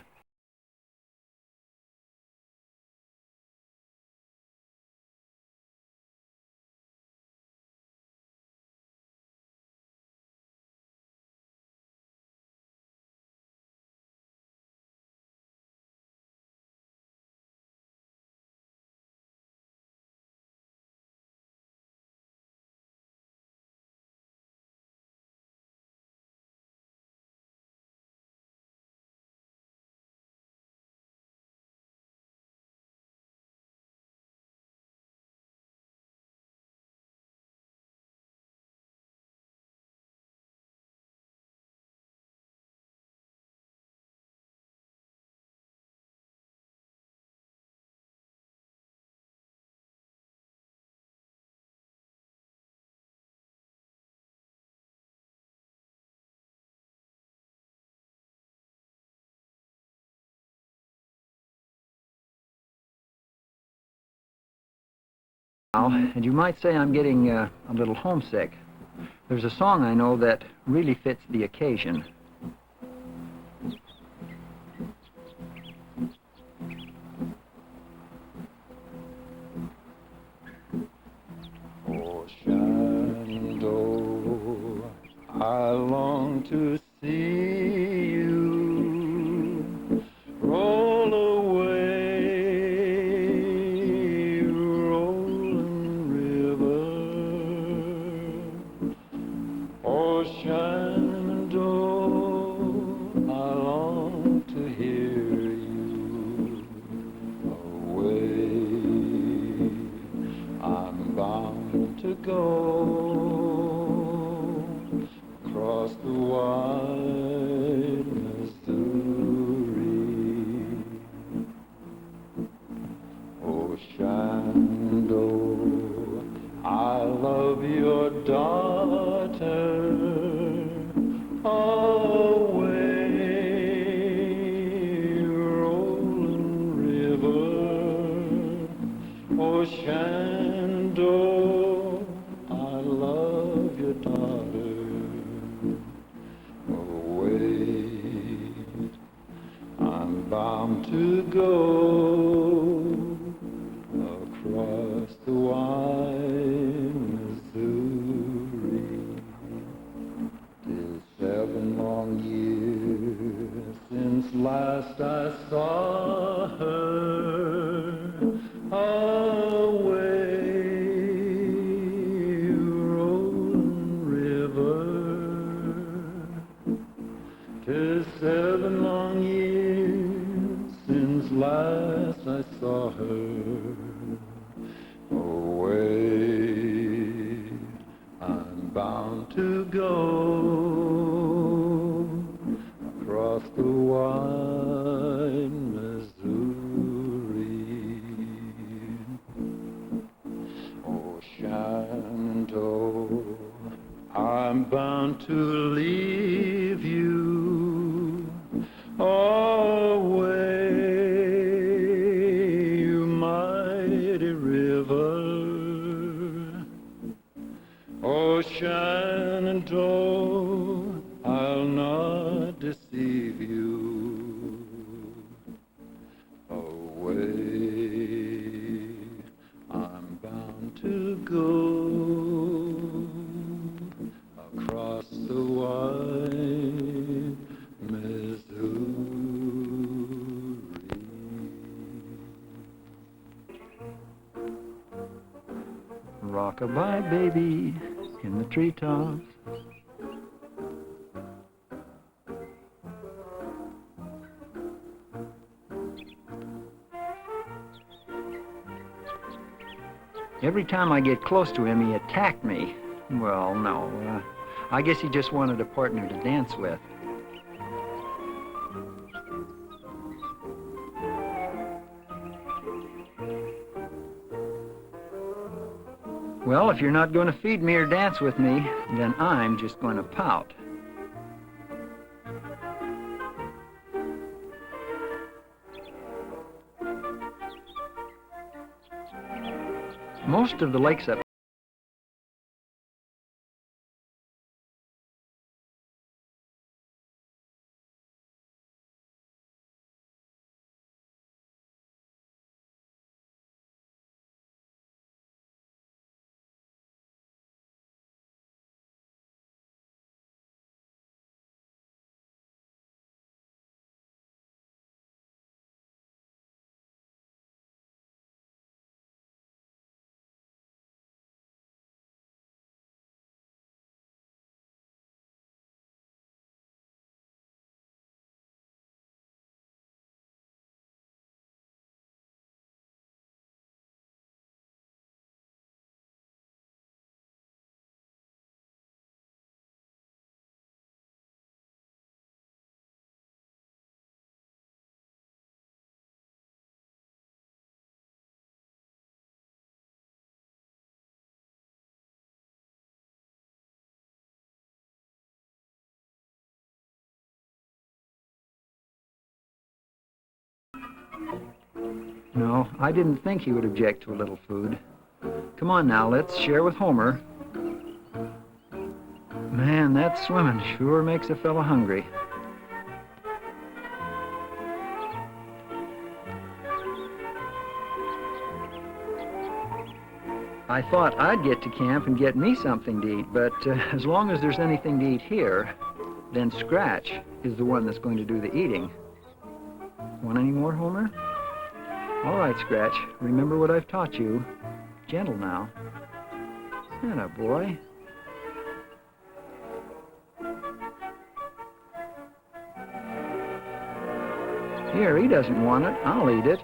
And you might say I'm getting a little homesick. There's a song I know that really fits the occasion. Oh, Shenandoah, I long to see you roll away, rolling river. Oh, Shenandoah, I long to hear you away. I'm bound to go across the wide Missouri. Oh, Shenandoah, I love your daughter. Away, rolling river. Oh, Shenandoah, I love your daughter. Away, I'm bound to go across the wide Missouri. 'Tis 7 long years since last I saw her. Away, rolling river. 'Tis 7 long years since last I saw her. Away, I'm bound to go across the wide Missouri. Oh, Shenandoah, I'm bound to leave you away, you mighty river. Oh, Shenandoah, I'll not deceive you. Away, I'm bound to go across the wide Missouri. Rock-a-bye, baby, in the treetops. Every time I get close to him, he attacked me. Well, no, I guess he just wanted a partner to dance with. Well, if you're not going to feed me or dance with me, then I'm just going to pout. Most of the lakes up No, I didn't think he would object to a little food. Come on now, let's share with Homer. Man, that swimming sure makes a fella hungry. I thought I'd get to camp and get me something to eat, but as long as there's anything to eat here, then Scratch is the one that's going to do the eating. Want any more, Homer? All right, Scratch. Remember what I've taught you. Gentle now. Atta boy. Here, he doesn't want it. I'll eat it.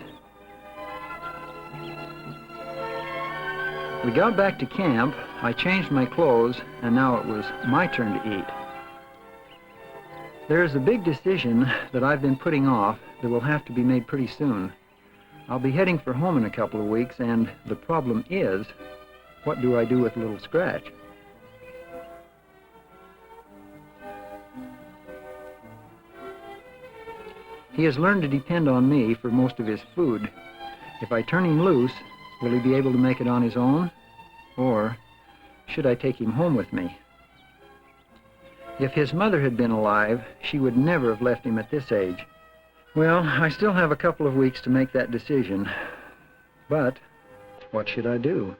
We got back to camp. I changed my clothes, and now it was my turn to eat. There's a big decision that I've been putting off that will have to be made pretty soon. I'll be heading for home in a couple of weeks, and the problem is, what do I do with little Scratch? He has learned to depend on me for most of his food. If I turn him loose, will he be able to make it on his own? Or should I take him home with me? If his mother had been alive, she would never have left him at this age. Well, I still have a couple of weeks to make that decision. But what should I do?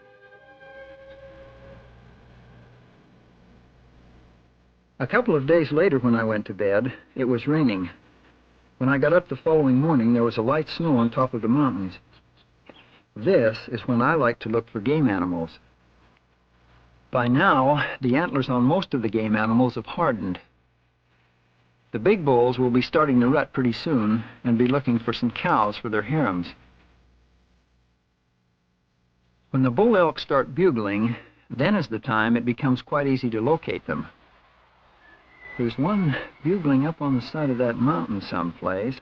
A couple of days later when I went to bed, it was raining. When I got up the following morning, there was a light snow on top of the mountains. This is when I like to look for game animals. By now, the antlers on most of the game animals have hardened. The big bulls will be starting to rut pretty soon and be looking for some cows for their harems. When the bull elk start bugling, then is the time it becomes quite easy to locate them. There's one bugling up on the side of that mountain someplace.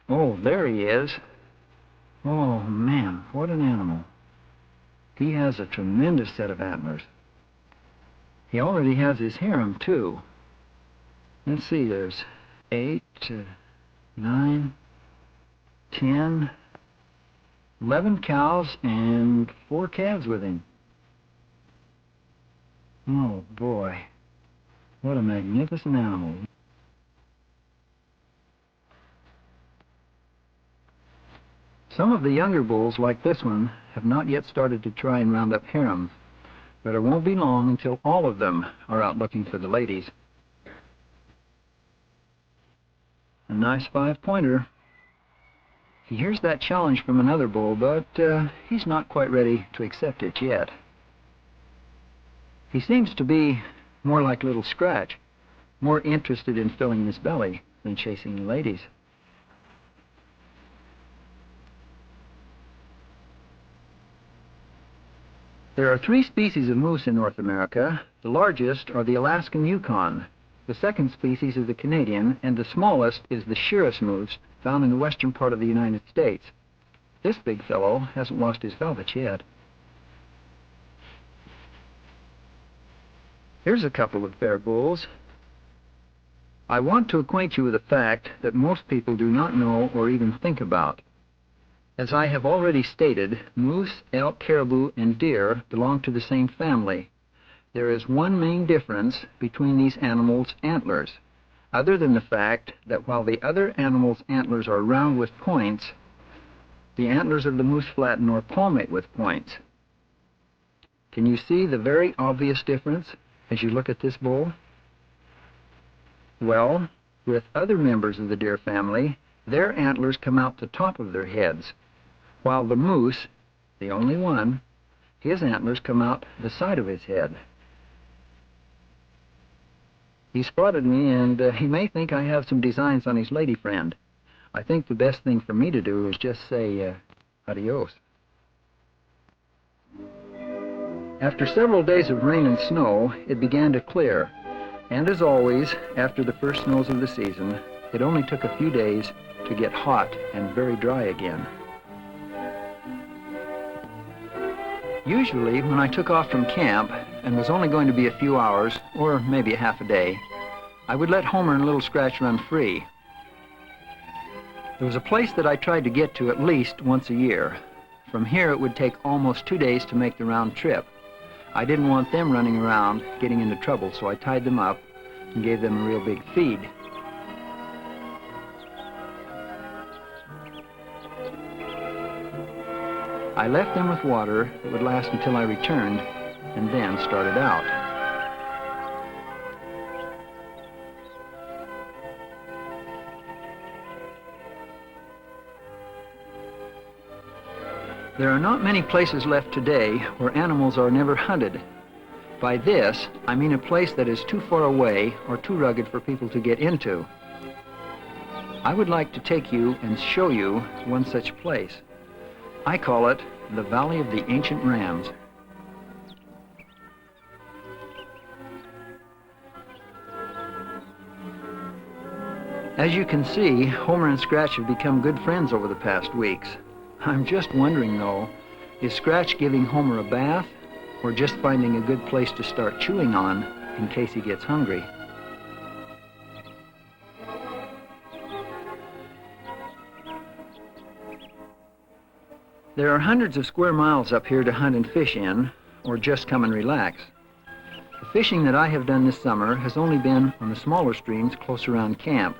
Oh, there he is. Oh, man, what an animal. He has a tremendous set of antlers. He already has his harem, too. Let's see, there's 8, 9, 10, 11 cows and 4 calves with him. Oh, boy. What a magnificent animal. Some of the younger bulls, like this one, have not yet started to try and round up harems, but it won't be long until all of them are out looking for the ladies. A nice 5-pointer. He hears that challenge from another bull, but he's not quite ready to accept it yet. He seems to be more like little Scratch, more interested in filling his belly than chasing the ladies. There are 3 species of moose in North America. The largest are the Alaskan Yukon. The second species is the Canadian, and the smallest is the Shiras moose, found in the western part of the United States. This big fellow hasn't lost his velvet yet. Here's a couple of fair bulls. I want to acquaint you with a fact that most people do not know or even think about. As I have already stated, moose, elk, caribou, and deer belong to the same family. There is one main difference between these animals' antlers, other than the fact that while the other animals' antlers are round with points, the antlers of the moose flatten or palmate with points. Can you see the very obvious difference as you look at this bull? Well, with other members of the deer family, their antlers come out the top of their heads, while the moose, the only one, his antlers come out the side of his head. He spotted me, and he may think I have some designs on his lady friend. I think the best thing for me to do is just say, adios. After several days of rain and snow, it began to clear. And as always, after the first snows of the season, it only took a few days to get hot and very dry again. Usually, when I took off from camp and was only going to be a few hours, or maybe a half a day, I would let Homer and Little Scratch run free. There was a place that I tried to get to at least once a year. From here, it would take almost 2 days to make the round trip. I didn't want them running around getting into trouble, so I tied them up and gave them a real big feed. I left them with water that would last until I returned, and then started out. There are not many places left today where animals are never hunted. By this, I mean a place that is too far away or too rugged for people to get into. I would like to take you and show you one such place. I call it the Valley of the Ancient Rams. As you can see, Homer and Scratch have become good friends over the past weeks. I'm just wondering, though, is Scratch giving Homer a bath or just finding a good place to start chewing on in case he gets hungry? There are hundreds of square miles up here to hunt and fish in, or just come and relax. The fishing that I have done this summer has only been on the smaller streams close around camp.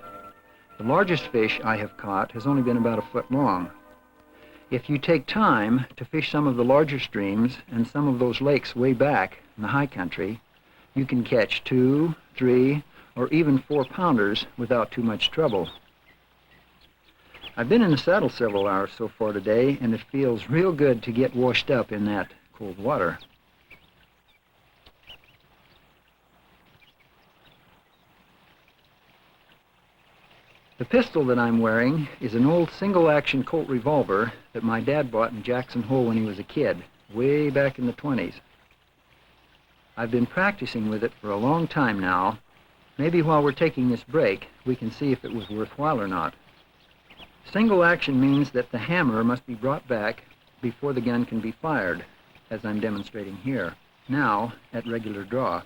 The largest fish I have caught has only been about a foot long. If you take time to fish some of the larger streams and some of those lakes way back in the high country, you can catch 2, 3, or even 4-pounders without too much trouble. I've been in the saddle several hours so far today, and it feels real good to get washed up in that cold water. The pistol that I'm wearing is an old single-action Colt revolver that my dad bought in Jackson Hole when he was a kid, way back in the 20s. I've been practicing with it for a long time now. Maybe while we're taking this break, we can see if it was worthwhile or not. Single action means that the hammer must be brought back before the gun can be fired, as I'm demonstrating here, now at regular draw.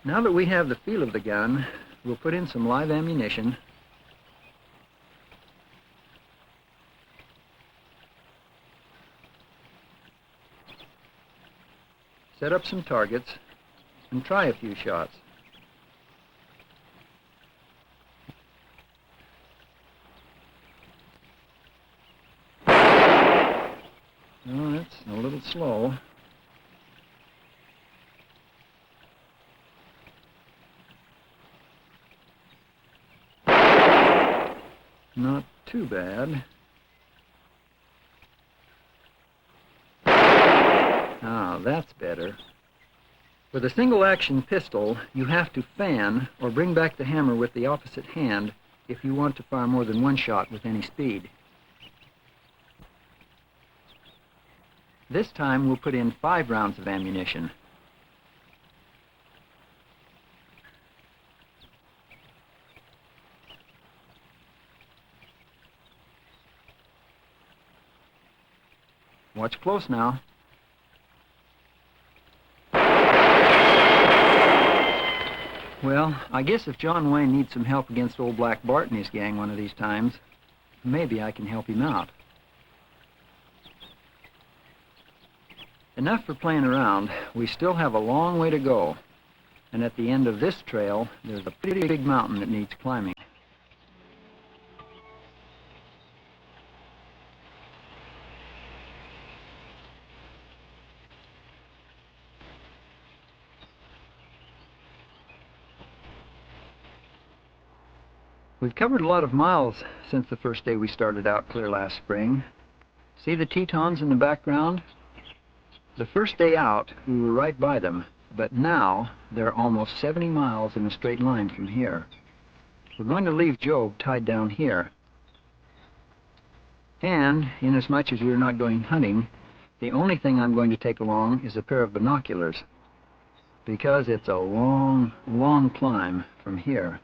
Now that we have the feel of the gun, we'll put in some live ammunition, set up some targets, and try a few shots. Oh, that's a little slow. Not too bad. Ah, that's better. With a single-action pistol, you have to fan or bring back the hammer with the opposite hand if you want to fire more than one shot with any speed. This time we'll put in 5 rounds of ammunition. close now. Well, I guess if John Wayne needs some help against old Black Bart and his gang one of these times, maybe I can help him out. Enough for playing around. We still have a long way to go. And at the end of this trail, there's a pretty big mountain that needs climbing. We've covered a lot of miles since the first day we started out clear last spring. See the Tetons in the background? The first day out, we were right by them, but now they're almost 70 miles in a straight line from here. We're going to leave Job tied down here. And, inasmuch as we're not going hunting, the only thing I'm going to take along is a pair of binoculars, because it's a long, long climb from here.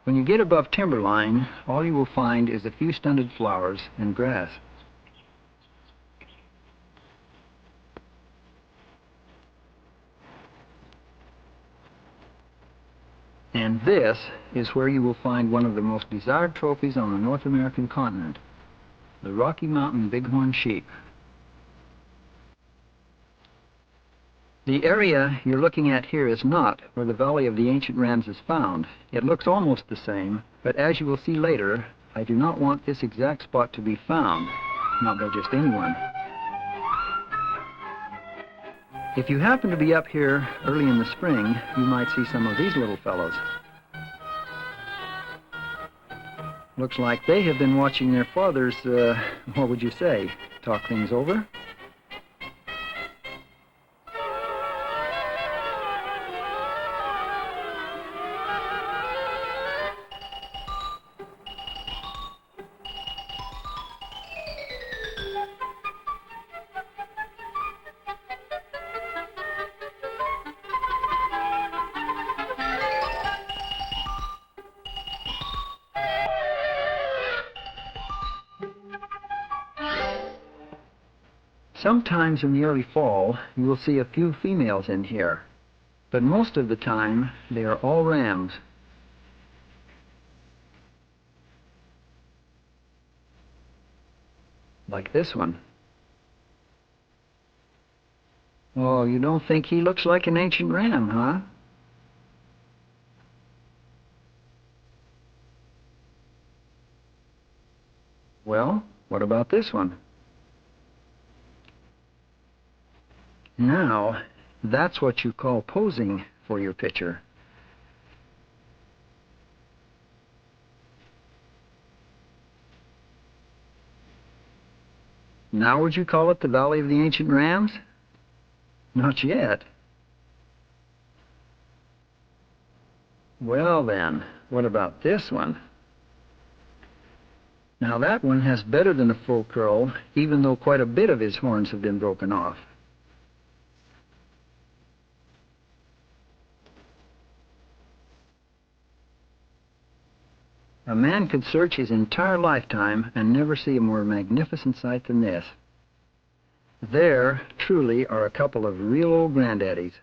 When you get above timberline, all you will find is a few stunted flowers and grass. And this is where you will find one of the most desired trophies on the North American continent, the Rocky Mountain bighorn sheep. The area you're looking at here is not where the Valley of the Ancient Rams is found. It looks almost the same, but as you will see later, I do not want this exact spot to be found, not by just anyone. If you happen to be up here early in the spring, you might see some of these little fellows. Looks like they have been watching their fathers, what would you say, talk things over? Sometimes in the early fall, you will see a few females in here, but most of the time, they are all rams. Like this one. Oh, you don't think he looks like an ancient ram, huh? Well, what about this one? Now, that's what you call posing for your picture. Now would you call it the Valley of the Ancient Rams? Not yet. Well then, what about this one? Now that one has better than a full curl, even though quite a bit of his horns have been broken off. A man could search his entire lifetime and never see a more magnificent sight than this. There, truly, are a couple of real old granddaddies.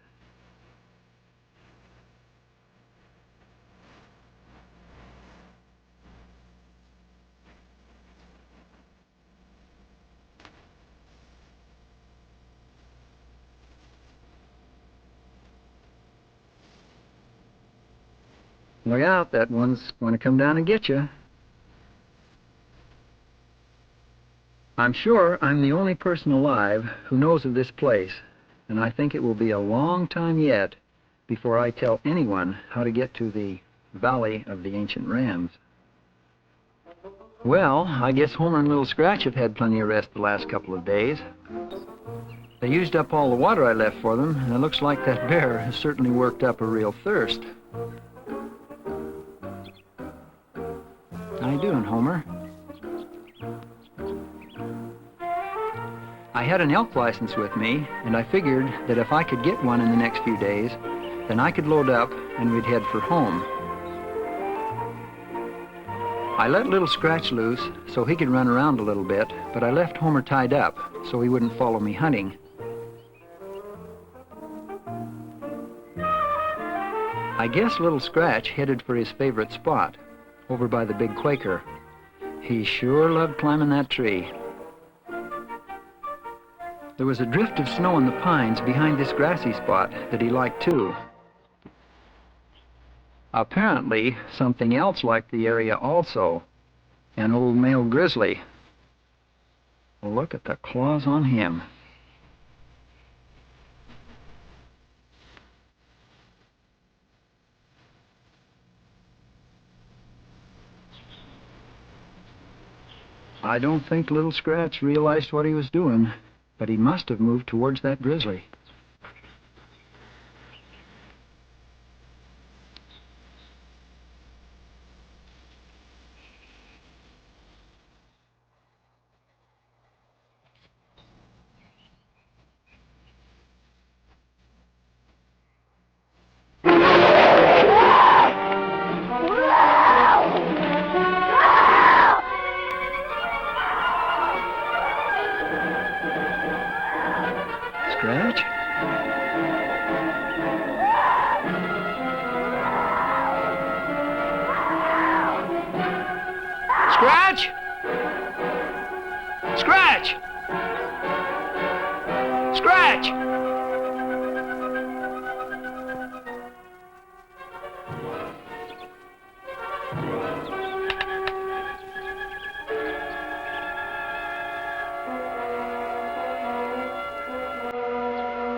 Look out, that one's going to come down and get you. I'm sure I'm the only person alive who knows of this place, and I think it will be a long time yet before I tell anyone how to get to the Valley of the Ancient Rams. Well, I guess Homer and Little Scratch have had plenty of rest the last couple of days. They used up all the water I left for them, and it looks like that bear has certainly worked up a real thirst. How you doing, Homer? I had an elk license with me, and I figured that if I could get one in the next few days, then I could load up and we'd head for home. I let little Scratch loose so he could run around a little bit, but I left Homer tied up so he wouldn't follow me hunting. I guess little Scratch headed for his favorite spot, over by the big Quaker. He sure loved climbing that tree. There was a drift of snow in the pines behind this grassy spot that he liked too. Apparently, something else liked the area also. An old male grizzly. Look at the claws on him. I don't think little Scratch realized what he was doing, but he must have moved towards that grizzly. Scratch? Scratch? Scratch! Scratch!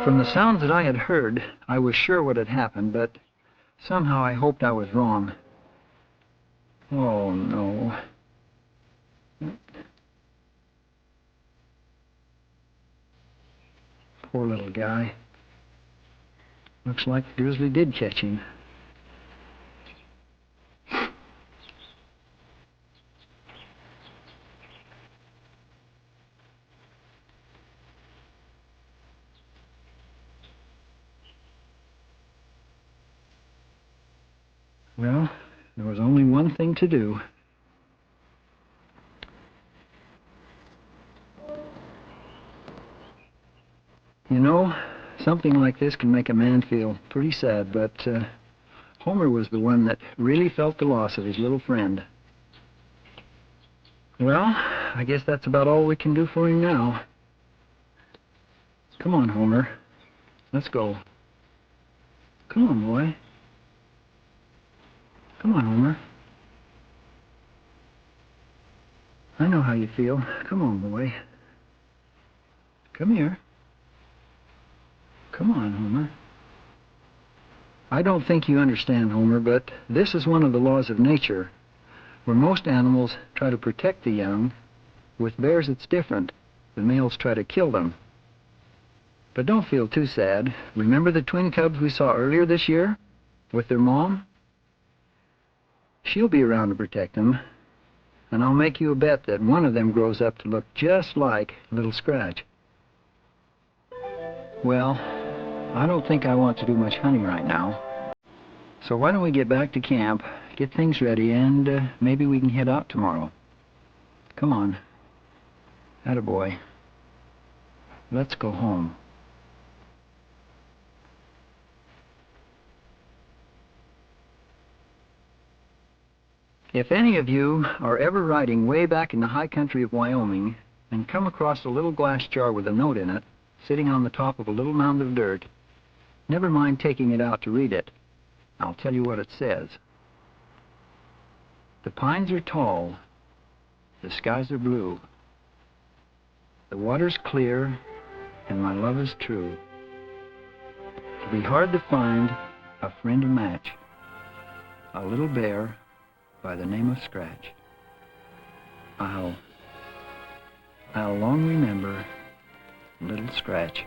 From the sounds that I had heard, I was sure what had happened, but somehow I hoped I was wrong. Oh, no. Poor little guy. Looks like the grizzly did catch him. Well, there was only one thing to do. You know, something like this can make a man feel pretty sad, but Homer was the one that really felt the loss of his little friend. Well, I guess that's about all we can do for him now. Come on, Homer. Let's go. Come on, boy. Come on, Homer. I know how you feel. Come on, boy. Come here. Come on, Homer. I don't think you understand, Homer, but this is one of the laws of nature, where most animals try to protect the young. With bears, it's different. The males try to kill them. But don't feel too sad. Remember the twin cubs we saw earlier this year with their mom? She'll be around to protect them, and I'll make you a bet that one of them grows up to look just like little Scratch. Well, I don't think I want to do much hunting right now. So why don't we get back to camp, get things ready, and maybe we can head out tomorrow. Come on. Attaboy. Let's go home. If any of you are ever riding way back in the high country of Wyoming and come across a little glass jar with a note in it, sitting on the top of a little mound of dirt, never mind taking it out to read it. I'll tell you what it says. The pines are tall, the skies are blue, the water's clear, and my love is true. It'll be hard to find a friend to match a little bear by the name of Scratch. I'll long remember little Scratch.